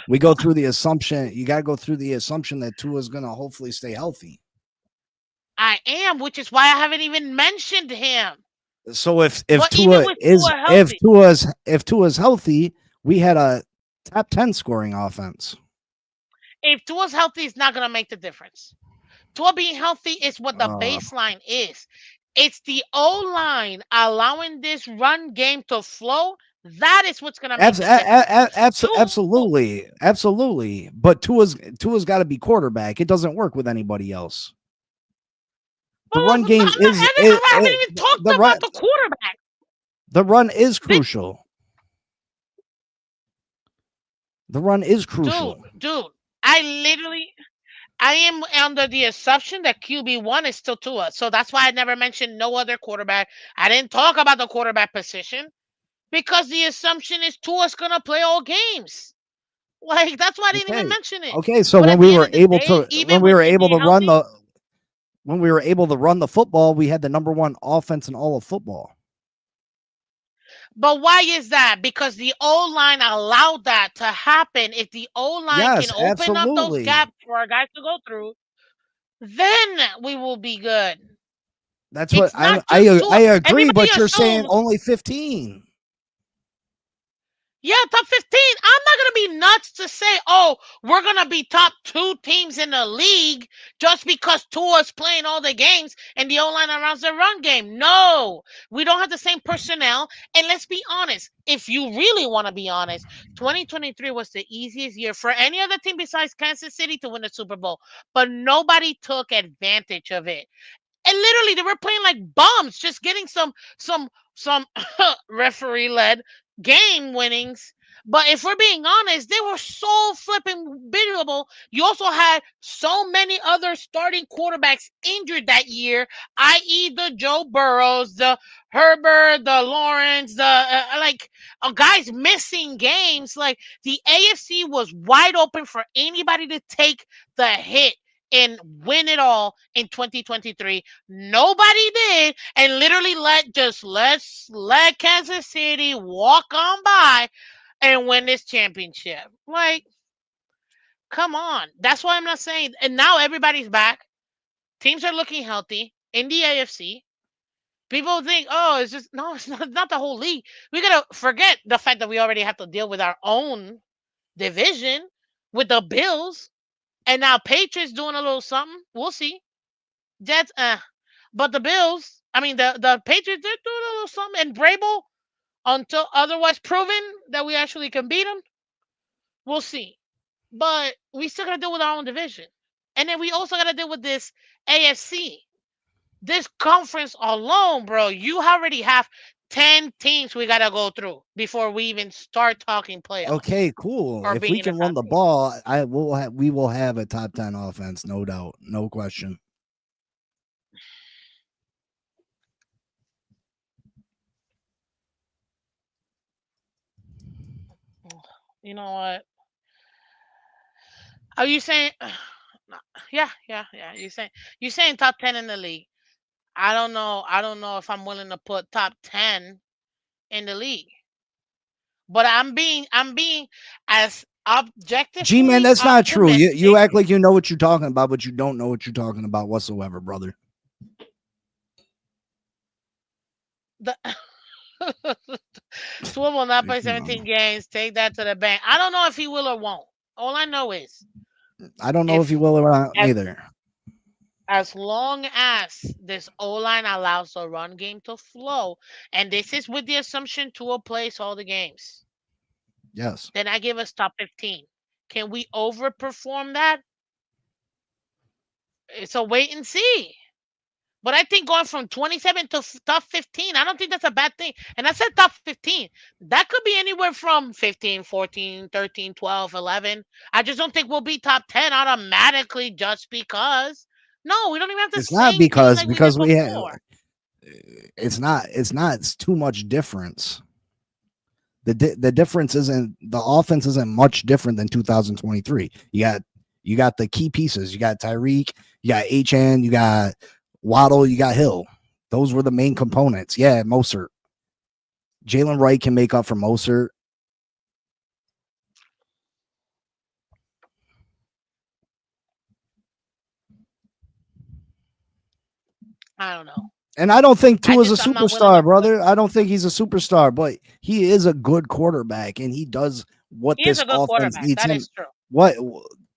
S1: we go through the assumption. You got to go through the assumption that Tua's going to hopefully stay healthy.
S2: I am, which is why I haven't even mentioned him.
S1: So
S2: But even with Tua healthy,
S1: If Tua's healthy, we had a top 10 scoring offense.
S2: if Tua's healthy, it's not gonna make the difference. Tua being healthy is what the
S1: Uh,
S2: baseline is. It's the O line allowing this run game to flow. That is what's gonna make the difference. Tua,
S1: absolutely. But Tua's got to be quarterback. It doesn't work with anybody else. The
S2: well,
S1: run game is
S2: I haven't even talked about the quarterback.
S1: the run is
S2: This,
S1: crucial. The run is crucial.
S2: dude, I am under the assumption that QB1 is still Tua. So that's why I never mentioned no other quarterback. I didn't talk about the quarterback position because the assumption is Tua's gonna play all games. Like that's why I didn't even
S1: Okay.
S2: mention it.
S1: Okay, so
S2: But at the end of the day,
S1: when
S2: even
S1: we
S2: with
S1: were
S2: him
S1: able
S2: being
S1: to run
S2: healthy,
S1: the football, we had the number one offense in all of football.
S2: but why is that? Because the O line allowed that to happen. If the O line can
S1: Yes,
S2: open up those
S1: absolutely.
S2: gaps for our guys to go through, then we will be good.
S1: That's what
S2: It's not just
S1: I
S2: Tua.
S1: agree,
S2: Everybody
S1: but you're saying
S2: assumes,
S1: only 15.
S2: yeah, top 15. I'm not going to be nuts to say, oh, we're going to be top two teams in the league just because Tua's playing all the games and the O-line around the run game. No, we don't have the same personnel. And let's be honest. If you really want to be honest, 2023 was the easiest year for any other team besides Kansas City to win the Super Bowl. But nobody took advantage of it. And literally, they were playing like bums, just getting some referee led game winnings. But if we're being honest, they were so flipping biddable. You also had so many other starting quarterbacks injured that year, i.e., the Joe Burrows, the Herbert, the Lawrence, the guys missing games. Like the AFC was wide open for anybody to take the hit and win it all in 2023. Nobody did, and literally let's let Kansas City walk on by and win this championship. Like, come on. That's why I'm not saying. And now everybody's back. Teams are looking healthy in the AFC. People think, oh, it's just no, it's not the whole league. We gotta forget the fact that we already have to deal with our own division with the Bills, and now Patriots doing a little something. We'll see. Jets, but the Bills, I mean the Patriots, they're doing a little something, and Brable, until otherwise proven that we actually can beat them, we'll see. But we still gotta deal with our own division, and then we also gotta deal with this AFC. This conference alone, bro, you already have 10 teams we gotta go through before we even start talking playoffs
S1: Okay, cool.
S2: or
S1: If
S2: being
S1: we
S2: in the
S1: can run
S2: top
S1: the
S2: three.
S1: ball, we will have a top 10 offense, no doubt, no question.
S2: You know what? Are you saying? No. Yeah, yeah, yeah. You saying top 10 in the league. I don't know. I don't know if I'm willing to put top 10 in the league. But I'm being as
S1: G man,
S2: objectively
S1: that's not true. You
S2: optimistic.
S1: act like you know what you're talking about, but you don't know what you're talking about whatsoever, brother.
S2: The Swivel will not
S1: Like,
S2: play
S1: come
S2: 17
S1: on.
S2: games. Take that to the bank. I don't know if he will or won't. All I know is
S1: I don't know if you
S2: if
S1: will or not
S2: as
S1: either.
S2: as long as this O line allows the run game to flow, and this is with the assumption Tua plays all the games,
S1: Yes.
S2: then I give us top 15. Can we overperform that? It's a wait and see. But I think going from 27 to top 15, I don't think that's a bad thing. And I said top 15. That could be anywhere from 15, 14, 13, 12, 11. I just don't think we'll be top 10 automatically just because. No, we don't even have the
S1: It's not
S2: same team
S1: because
S2: like we did
S1: we have
S2: before.
S1: it's too much difference. The difference isn't the offense isn't much different than 2023. You got the key pieces. You got Tyreek, you got HN, you got Waddle, you got Hill. Those were the main components. Yeah, Mostert. Jalen Wright can make up for Mostert.
S2: I don't know.
S1: And I don't think
S2: I
S1: Tua's a
S2: just I'm not willing
S1: superstar,
S2: to put.
S1: brother. I don't think he's a superstar, but he is a good quarterback, and he does what
S2: He is
S1: this
S2: a good
S1: offense
S2: quarterback.
S1: needs
S2: That
S1: him.
S2: is true.
S1: What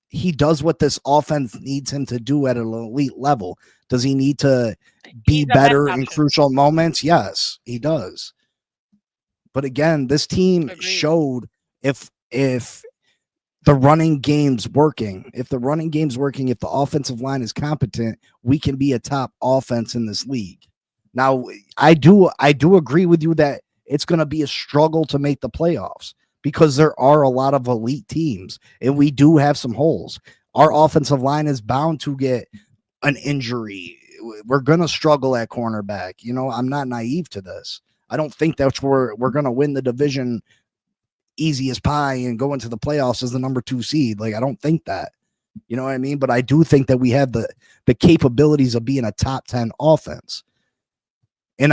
S1: he does, what this offense needs him to do at an elite level. Does he need to be
S2: He's the best
S1: better in
S2: option.
S1: crucial moments? Yes, he does. But again, this team
S2: Agreed.
S1: showed if the running game's working, if the running game's working, if the offensive line is competent, we can be a top offense in this league. Now, I do agree with you that it's going to be a struggle to make the playoffs because there are a lot of elite teams and we do have some holes. Our offensive line is bound to get an injury. We're going to struggle at cornerback. You know, I'm not naive to this. I don't think that's where we're going to win the division easy as pie and go into the playoffs as the number 2 seed. Like I don't think that. You know what I mean? But I do think that we have the capabilities of being a top 10 offense. And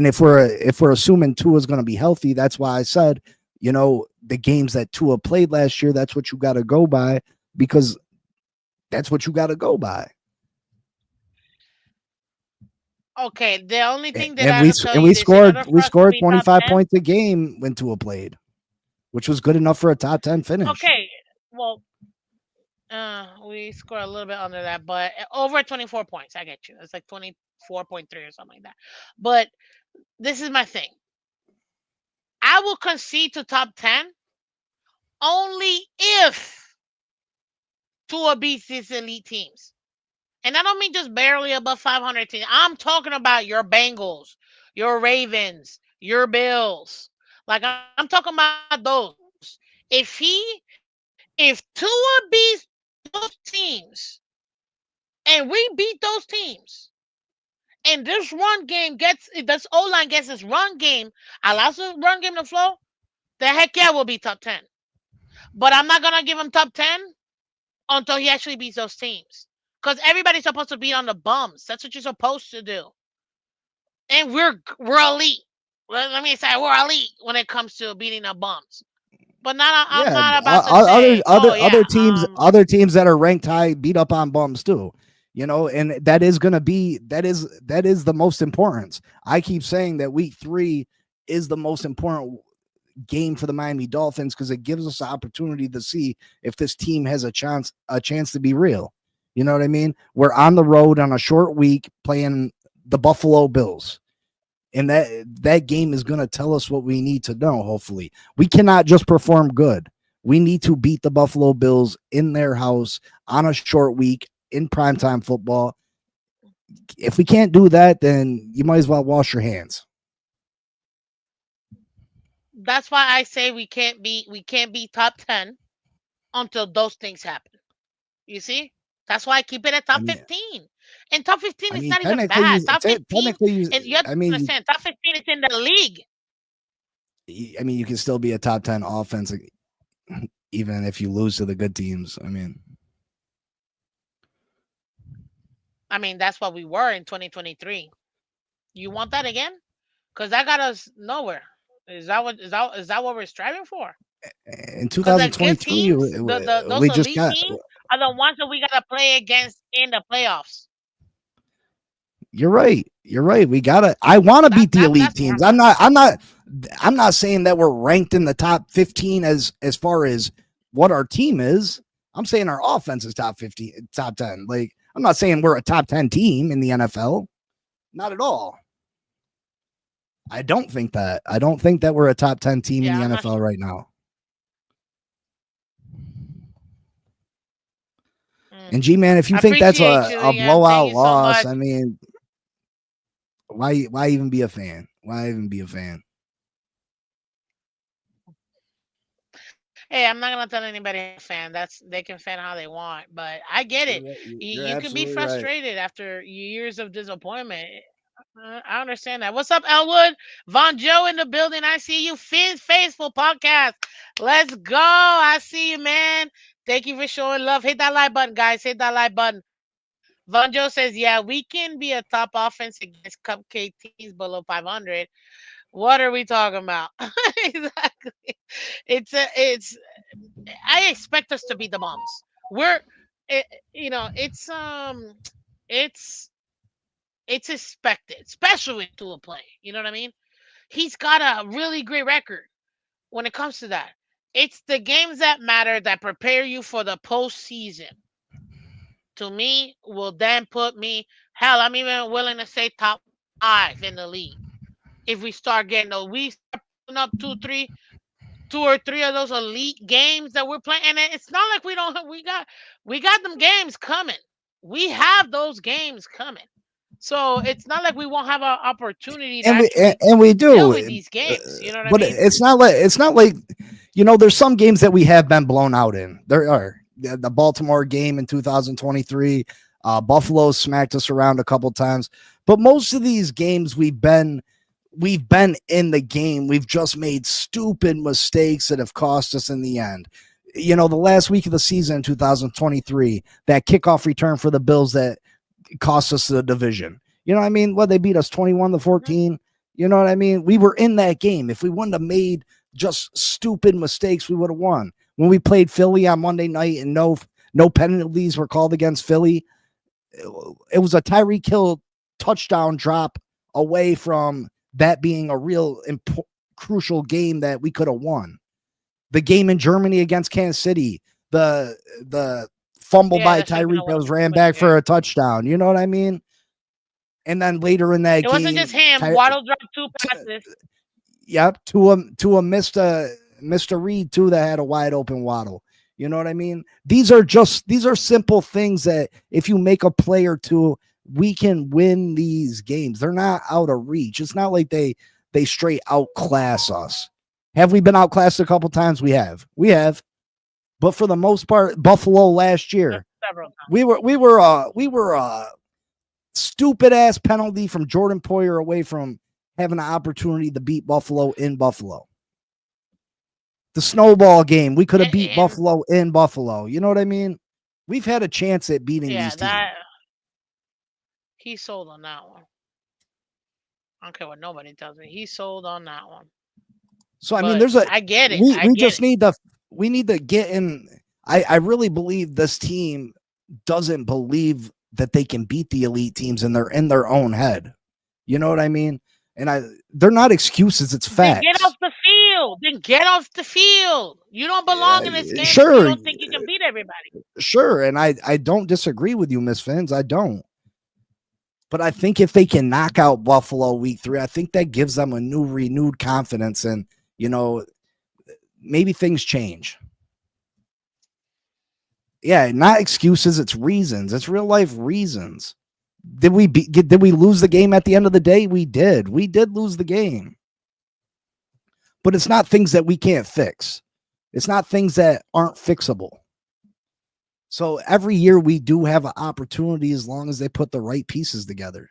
S1: if we're assuming Tua is going to be healthy, that's why I said, you know, the games that Tua played last year, that's what you got to go by because that's what you got to go by.
S2: Okay, the only
S1: And,
S2: thing that
S1: and
S2: I
S1: we
S2: will tell
S1: and
S2: you
S1: we
S2: this, in order
S1: scored
S2: for us to be top
S1: 25
S2: 10,
S1: points a game when Tua played, which was good enough for a top 10 finish.
S2: okay, well, we score a little bit under that, but over 24 points. I get you. It's like 24.3 or something like that. But this is my thing. I will concede to top 10 only if Tua beats these elite teams. And I don't mean just barely above 500 teams. I'm talking about your Bengals, your Ravens, your Bills. Like I'm talking about those. If Tua beats those teams and we beat those teams, and this run game gets this O line gets this run game, allows the run game to flow, the heck yeah, we'll be top 10. But I'm not gonna give him top 10 until he actually beats those teams. Because everybody's supposed to be on the bums. That's what you're supposed to do. And we're elite. Let me say we're elite when it comes to beating the bums. But not I'm
S1: Yeah,
S2: not about to say, oh yeah,
S1: other teams that are ranked high beat up on bums too. And that is going to be that is the most important. I keep saying that week 3 is the most important game for the Miami Dolphins because it gives us the opportunity to see if this team has a chance to be real. You know what I mean? We're on the road on a short week playing the Buffalo Bills. And that game is going to tell us what we need to know. Hopefully, we cannot just perform good. We need to beat the Buffalo Bills in their house on a short week in primetime football. If we can't do that, then you might as well wash your hands.
S2: that's why I say we can't be top 10 until those things happen. You see? That's why I keep it at
S1: I
S2: top
S1: mean,
S2: 15. And top 15
S1: I
S2: is
S1: mean,
S2: not even
S1: technically,
S2: bad. Top 15,
S1: technically,
S2: and you have
S1: I
S2: to
S1: mean,
S2: understand, top 15 is in the league.
S1: you can still be a top 10 offense even if you lose to the good teams. I mean,
S2: I mean, that's what we were in 2023. You want that again? Because that got us nowhere. Is that what we're striving for?
S1: in
S2: Because the good
S1: 2023,
S2: teams, those
S1: we just
S2: elite
S1: got.
S2: teams, are the ones that we gotta play against in the playoffs.
S1: You're right. You're right. We gotta. I want to beat the elite
S2: That's where
S1: teams.
S2: I'm at.
S1: I'm not saying that we're ranked in the top 15 as far as what our team is. I'm saying our offense is top 15, top 10. Like I'm not saying we're a top 10 team in the NFL. Not at all. I don't think that. I don't think that we're a top 10 team in the
S2: Yeah, I'm not
S1: NFL
S2: sure.
S1: right now.
S2: Mm.
S1: And G man, if you
S2: I
S1: think that's
S2: appreciate you,
S1: a
S2: Liam. Thank
S1: blowout
S2: you so
S1: loss,
S2: much.
S1: I mean, why even be a fan? Why even be a fan?
S2: Hey, I'm not gonna tell anybody how to fan. They can fan how they want, but I get it.
S1: You're
S2: You can be
S1: absolutely right.
S2: frustrated after years of disappointment. I understand that. What's up, Elwood? Von Joe in the building. I see you. Phins Faithful podcast. Let's go. I see you, man. Thank you for showing love. Hit that like button, guys. Hit that like button. Von Joe says, "Yeah, we can be a top offense against cupcake teams below 500." What are we talking about? Exactly. It's I expect us to be the moms. We're, it, it's it's expected, especially with Tua play. You know what I mean? He's got a really great record when it comes to that. It's the games that matter that prepare you for the postseason. To me, will then put me hell. I'm even willing to say top 5 in the league. If we start getting those, we start pulling up two or three of those elite games that we're playing. And it's not like we don't we got them games coming. We have those games coming. So it's not like we won't have an opportunity to
S1: And
S2: actually
S1: we
S2: deal
S1: do.
S2: with these games. You know what I
S1: But
S2: mean?
S1: it's not like there's some games that we have been blown out in. There are the Baltimore game in 2023. Buffalo smacked us around a couple times, but most of these games we've been in the game. We've just made stupid mistakes that have cost us in the end. The last week of the season in 2023, that kickoff return for the Bills that cost us the division. You know what I mean? Well, they beat us 21 to
S2: Mhm.
S1: 14. You know what I mean? We were in that game. If we wouldn't have made just stupid mistakes, we would have won. When we played Philly on Monday night and no penalties were called against Philly, it was a Tyreek Hill touchdown drop away from that being a real crucial game that we could have won. The game in Germany against Kansas City, the fumble
S2: Yeah,
S1: by
S2: that should have been a
S1: Tyreek that was ran
S2: winning
S1: back for
S2: game.
S1: a touchdown. You know what I mean? And then later in that
S2: It wasn't just
S1: game,
S2: him. Waddle dropped two passes.
S1: yep, to a Mr. Reed too that had a wide open Waddle. You know what I mean? These are simple things that if you make a play or two, we can win these games. They're not out of reach. It's not like they straight outclass us. Have we been outclassed a couple times? We have. We have. But for the most part, Buffalo last year,
S2: Several times.
S1: we were stupid ass penalty from Jordan Poyer away from having an opportunity to beat Buffalo in Buffalo. The snowball game, we could have beat Buffalo in Buffalo. You know what I mean? We've had a chance at beating these teams.
S2: He sold on that one. I don't care what nobody tells me. He sold on that one.
S1: So I mean, there's a.
S2: I get it.
S1: We need to get in. I really believe this team doesn't believe that they can beat the elite teams, and they're in their own head. You know what I mean? And they're not excuses; it's facts.
S2: Then get off the field. Then get off the field. You don't belong in this game.
S1: Sure.
S2: You don't think you can beat everybody.
S1: Sure, and I don't disagree with you, Miss Phins. I don't. But I think if they can knock out Buffalo week 3, I think that gives them a renewed confidence, and maybe things change. Yeah, not excuses. It's reasons. It's real life reasons. Did we lose the game at the end of the day? We did. We did lose the game. But it's not things that we can't fix. It's not things that aren't fixable. So every year we do have an opportunity as long as they put the right pieces together.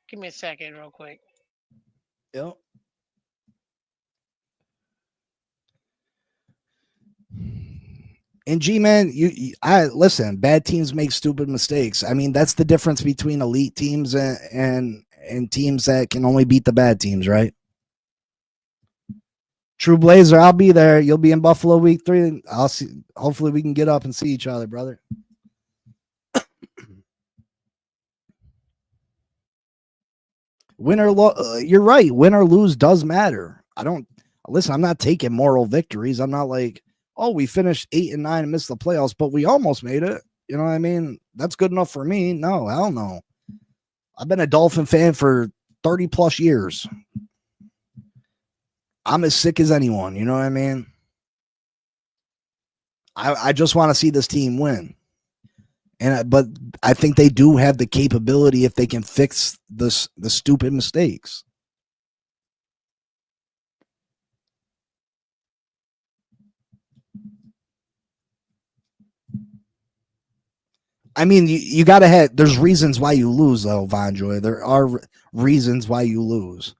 S2: Give me a second real quick.
S1: Yep. And G-Man, I listen, bad teams make stupid mistakes. I mean, that's the difference between elite teams and teams that can only beat the bad teams, right? True Blazer, I'll be there. You'll be in Buffalo week 3. I'll see. Hopefully we can get up and see each other, brother. Win or you're right. Win or lose does matter. I'm not taking moral victories. I'm not like, oh, we finished 8 and 9 and missed the playoffs, but we almost made it. You know what I mean? That's good enough for me. No, hell no. I've been a Dolphin fan for 30 plus years. I'm as sick as anyone. You know what I mean? I just want to see this team win. But I think they do have the capability if they can fix the stupid mistakes. I mean, you got to have. There's reasons why you lose, though, Von Joy. There are reasons why you lose.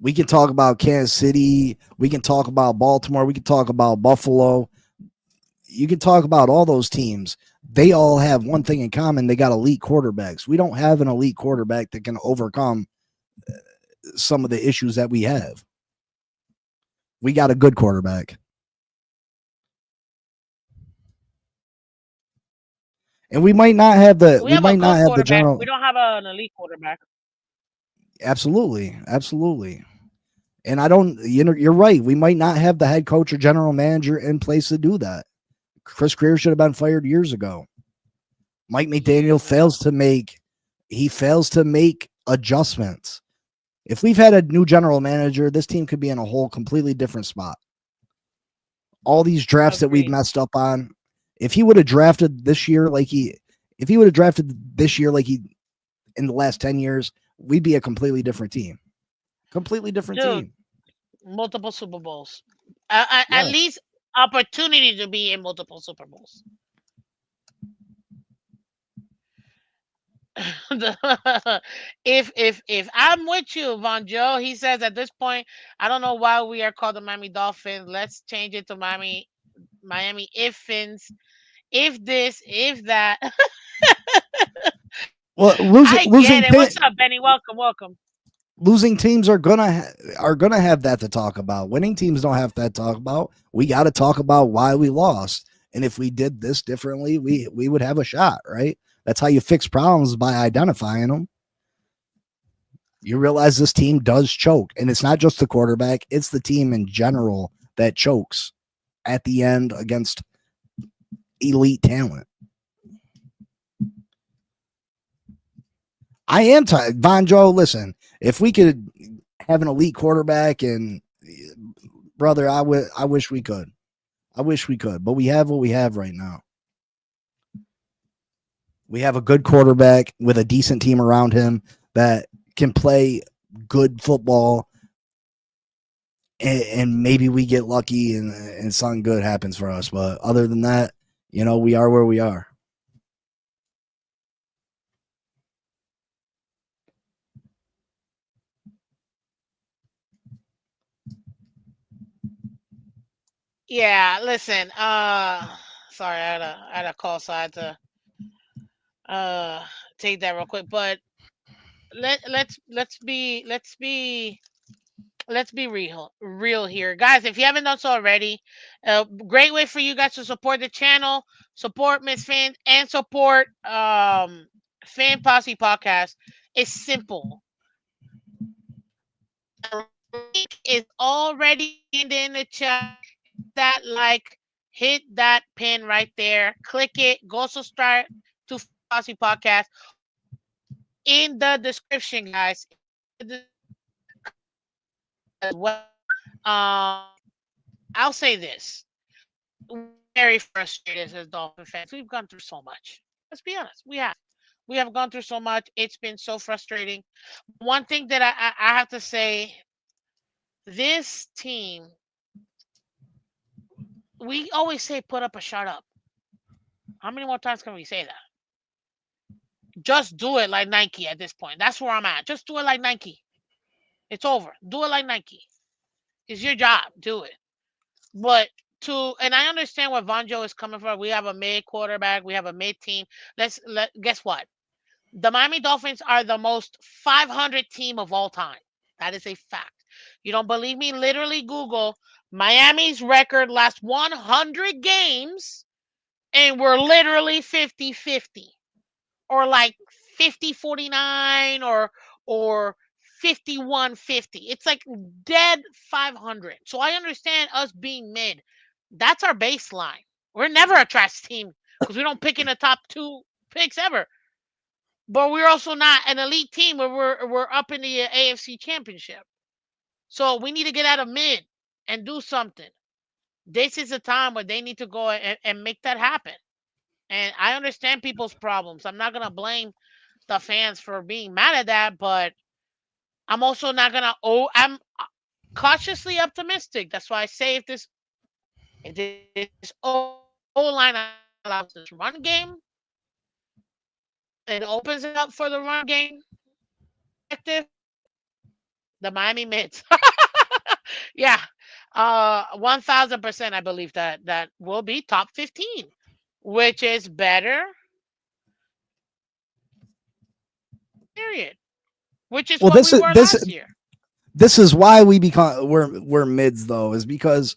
S1: We can talk about Kansas City. We can talk about Baltimore. We can talk about Buffalo. You can talk about all those teams. They all have one thing in common. They got elite quarterbacks. We don't have an elite quarterback that can overcome some of the issues that we have. We got a good quarterback. And we might not have the general.
S2: We don't have an elite quarterback.
S1: Absolutely. And you're right. We might not have the head coach or general manager in place to do that. Chris Greer should have been fired years ago. Mike McDaniel fails to make adjustments. If we've had a new general manager, this team could be in a whole completely different spot. All these drafts that we've messed up on, if he would have drafted this year like he in the last 10 years, we'd be a completely different team. Completely different team.
S2: Multiple Super Bowls. At least opportunity to be in multiple Super Bowls. if I'm with you, Von Joe, he says at this point, I don't know why we are called the Miami Dolphins. Let's change it to Miami if Phins, if this, if that.
S1: Well,
S2: I get it. What's up, Benny? Welcome.
S1: Losing teams are gonna have that to talk about. Winning teams don't have that to talk about. We got to talk about why we lost, and if we did this differently, we would have a shot, right? That's how you fix problems, by identifying them. You realize this team does choke, and it's not just the quarterback; it's the team in general that chokes at the end against elite talent. I am tired. Von Joe, listen, if we could have an elite quarterback and brother. I wish we could. I wish we could, but we have what we have right now. We have a good quarterback with a decent team around him that can play good football, and maybe we get lucky and something good happens for us. But other than that, we are where we are.
S2: Yeah, listen. Sorry, I had a call, so I had to uh take that real quick. But let's be real here, guys. If you haven't done so already, a great way for you guys to support the channel, support Miss Fan, and support Fan Posse podcast is simple. The link is already pinned in the chat. Hit that like, hit that pin right there. Click it. Go subscribe to Fan Posse podcast. Also in the description, guys. In the description as well. I'll say this: we're very frustrated as Dolphin fans. We've gone through so much. Let's be honest. We have gone through so much. It's been so frustrating. One thing that I have to say, this team, we always say put up a shut up. How many more times can we say that? Just do it like Nike at this point. That's where I'm at. Just do it like Nike. It's over. Do it like Nike. It's your job. Do it. But and I understand where Vonjo is coming from. We have a mid quarterback. We have a mid team. Guess what? The Miami Dolphins are the most 500 team of all time. That is a fact. You don't believe me? Literally Google Miami's record last 100 games, and we're literally 50-50, or like 50-49, or 51-50. It's like dead 500. So I understand us being mid. That's our baseline. We're never a trash team because we don't pick in the top 2 picks ever. But we're also not an elite team where we're up in the AFC Championship. So we need to get out of mid and do something. This is a time where they need to go and make that happen. And I understand people's problems. I'm not gonna blame the fans for being mad at that, but I'm also not gonna. Oh, I'm cautiously optimistic. That's why I say if this O line allows this run game, and opens it up for the run game perspective, the Miami Mids. Yeah, 1000%. I believe that will be top 15, which is better. Period. Which is
S1: Well,
S2: what we were last year.
S1: this is why we're mids though, is because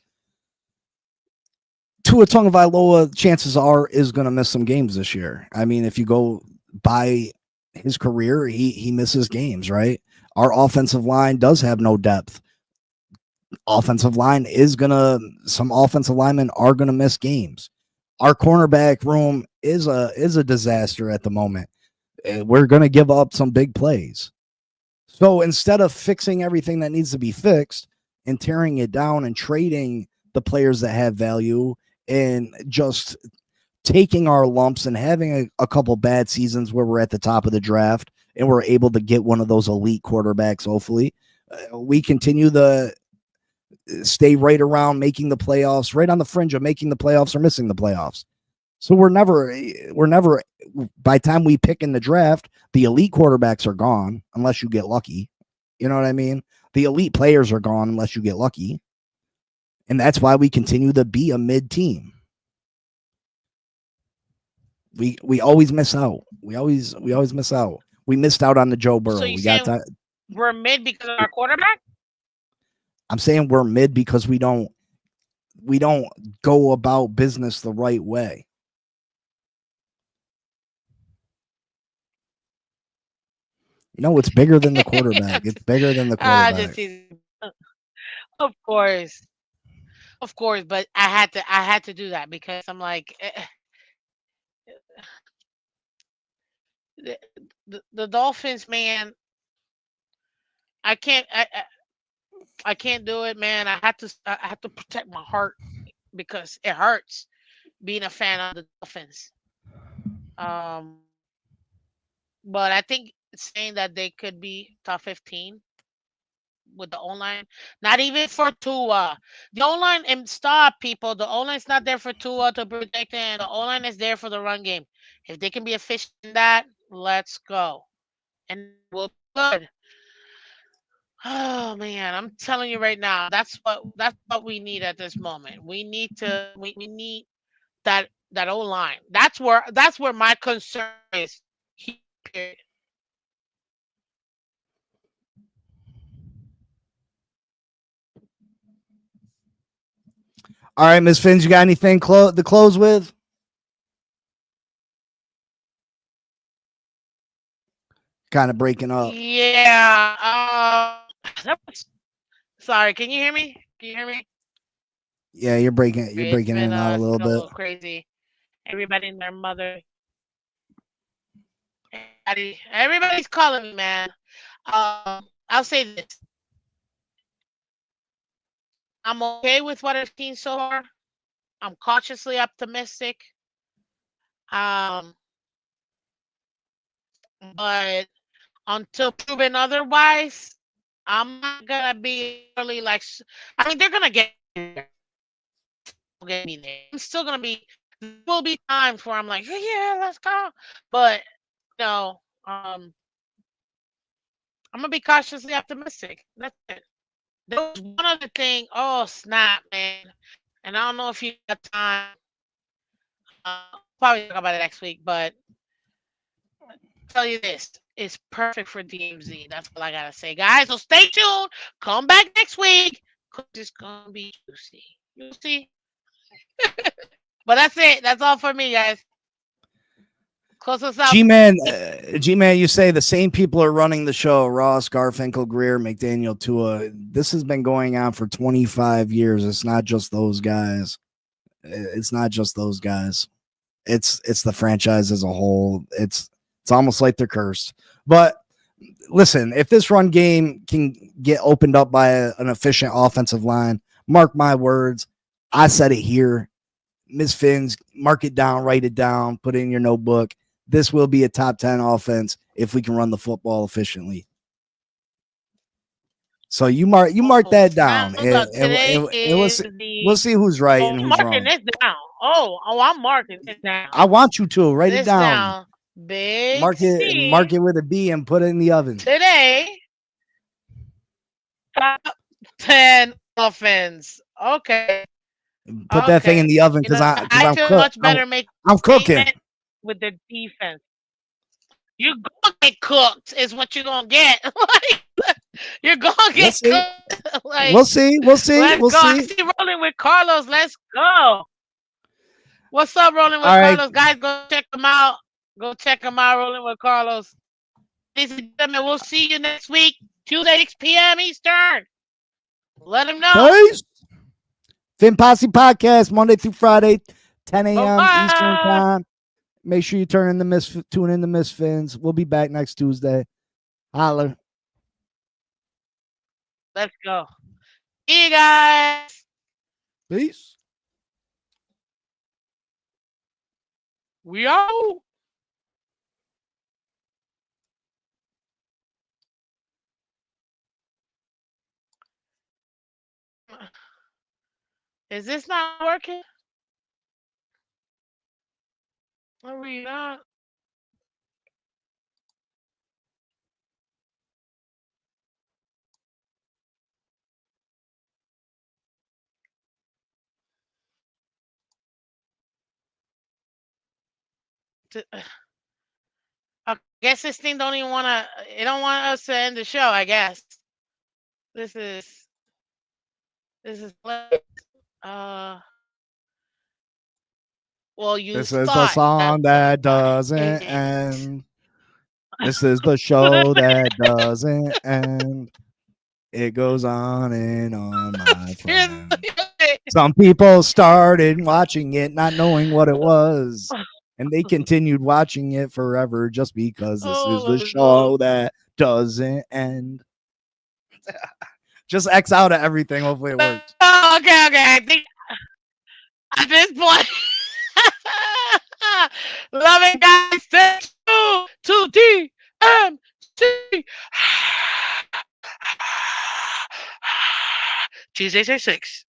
S1: Tua Tagovailoa, chances are, is going to miss some games this year. I mean, if you go by his career, he misses games, right? Our offensive line does have no depth. Some offensive linemen are gonna miss games. Our cornerback room is a disaster at the moment. We're gonna give up some big plays. So instead of fixing everything that needs to be fixed and tearing it down and trading the players that have value and just taking our lumps and having a couple bad seasons where we're at the top of the draft and we're able to get one of those elite quarterbacks, hopefully, we continue the stay right around making the playoffs, right on the fringe of making the playoffs or missing the playoffs. So we're never, by the time we pick in the draft, the elite quarterbacks are gone unless you get lucky. You know what I mean? The elite players are gone unless you get lucky. And that's why we continue to be a mid team. We always miss out. We always miss out. We missed out on the Joe Burrow.
S2: So you saying we're mid because of our quarterback?
S1: I'm saying we're mid because we don't go about business the right way. No, it's bigger than the quarterback. It's bigger than the quarterback.
S2: Of course, but I had to do that because I'm like, the Dolphins, man. I can't. I can't do it, man. I had to protect my heart because it hurts being a fan of the Dolphins. Um, but I think saying that they could be top 15 with the online, not even for Tua. The online and stop people. The online's not there for Tua to protect him. The online is there for the run game. If they can be efficient in that, let's go, and we'll be good. Oh man, I'm telling you right now, that's what we need at this moment. We need that O line. That's where my concern is. Period.
S1: All right, Miss Phins, you got anything to close with? Kind of breaking up.
S2: Yeah. That was, sorry. Can you hear me? Can you hear me?
S1: Yeah, you're breaking in and out a
S2: It's
S1: little
S2: been a
S1: bit.
S2: little crazy. Everybody and their mother. Everybody's calling me, man. I'll say this. I'm okay with what I've seen so far. I'm cautiously optimistic. Um, but until proven otherwise, I'm not gonna be really like. I mean, they're gonna get me there. Get me there. I'm still gonna be. There will be times where I'm like, yeah, let's go. But no, I'm gonna be cautiously optimistic. That's it. There was one other thing. Oh snap, man! And I don't know if you got time. Probably talk about it next week. But tell you this, it's perfect for DMZ. That's all I gotta say, guys. So stay tuned. Come back next week. 'Cause it's gonna be juicy. You see? But that's it. That's all for me, guys. Close us out.
S1: G Man, you say the same people are running the show: Ross, Garfinkel, Greer, McDaniel, Tua. This has been going on for 25 years. It's not just those guys. It's not just those guys. It's the franchise as a whole. It's almost like they're cursed. But listen, if this run game can get opened up by an efficient offensive line, mark my words. I said it here. Miss Phins, mark it down, write it down, put it in your notebook. This will be a top 10 offense if we can run the football efficiently. So you mark
S2: Oh,
S1: that
S2: now
S1: down.
S2: today is
S1: We'll
S2: the.
S1: see who's right
S2: Oh,
S1: and
S2: I'm
S1: who's
S2: marking
S1: wrong.
S2: this down. I'm marking this down.
S1: I want you to write it
S2: This
S1: down.
S2: down. Big
S1: Mark
S2: C
S1: it with a B and put it in the oven.
S2: today. Top 10 offense. Okay.
S1: Put that thing in
S2: Okay.
S1: the oven
S2: You know,
S1: because
S2: I feel much better making
S1: I'm
S2: a
S1: cooking.
S2: statement with the defense. You gonna get cooked is what you're gonna get. Like, you're gonna
S1: We'll
S2: get
S1: see.
S2: cooked. Like, let's
S1: We'll
S2: go. I
S1: see.
S2: see rolling with Carlos. Let's go. What's up, rolling with
S1: All right.
S2: Carlos? Guys, go check him out. Go check him out, rolling with Carlos. Ladies and gentlemen, we'll see you next week, Tuesday, 6 p.m. Eastern. Let him know.
S1: Peace. Fin Posse Podcast, Monday through Friday, 10 a.m. Eastern
S2: Bye-bye.
S1: Time. Make sure you tune in the Miss Fins. We'll be back next Tuesday. Holler.
S2: Let's go. See you guys.
S1: Peace.
S2: We out. Is this not working? Are we not? I guess this thing don't even want to. It don't want us to end the show. I guess this is this is. Uh, well, you
S1: This is the
S2: thought that
S1: song
S2: was
S1: that doesn't
S2: it.
S1: end. This is the show that doesn't end. It goes on and on, my friend. Some people started watching it not knowing what it was, and they continued watching it forever just because this is
S2: Oh
S1: the
S2: my god.
S1: show that doesn't end. Just X out of everything. Hopefully it works.
S2: Oh, okay. I think at this point, love it, guys. Thank you to DMZ. Tuesdays are 6.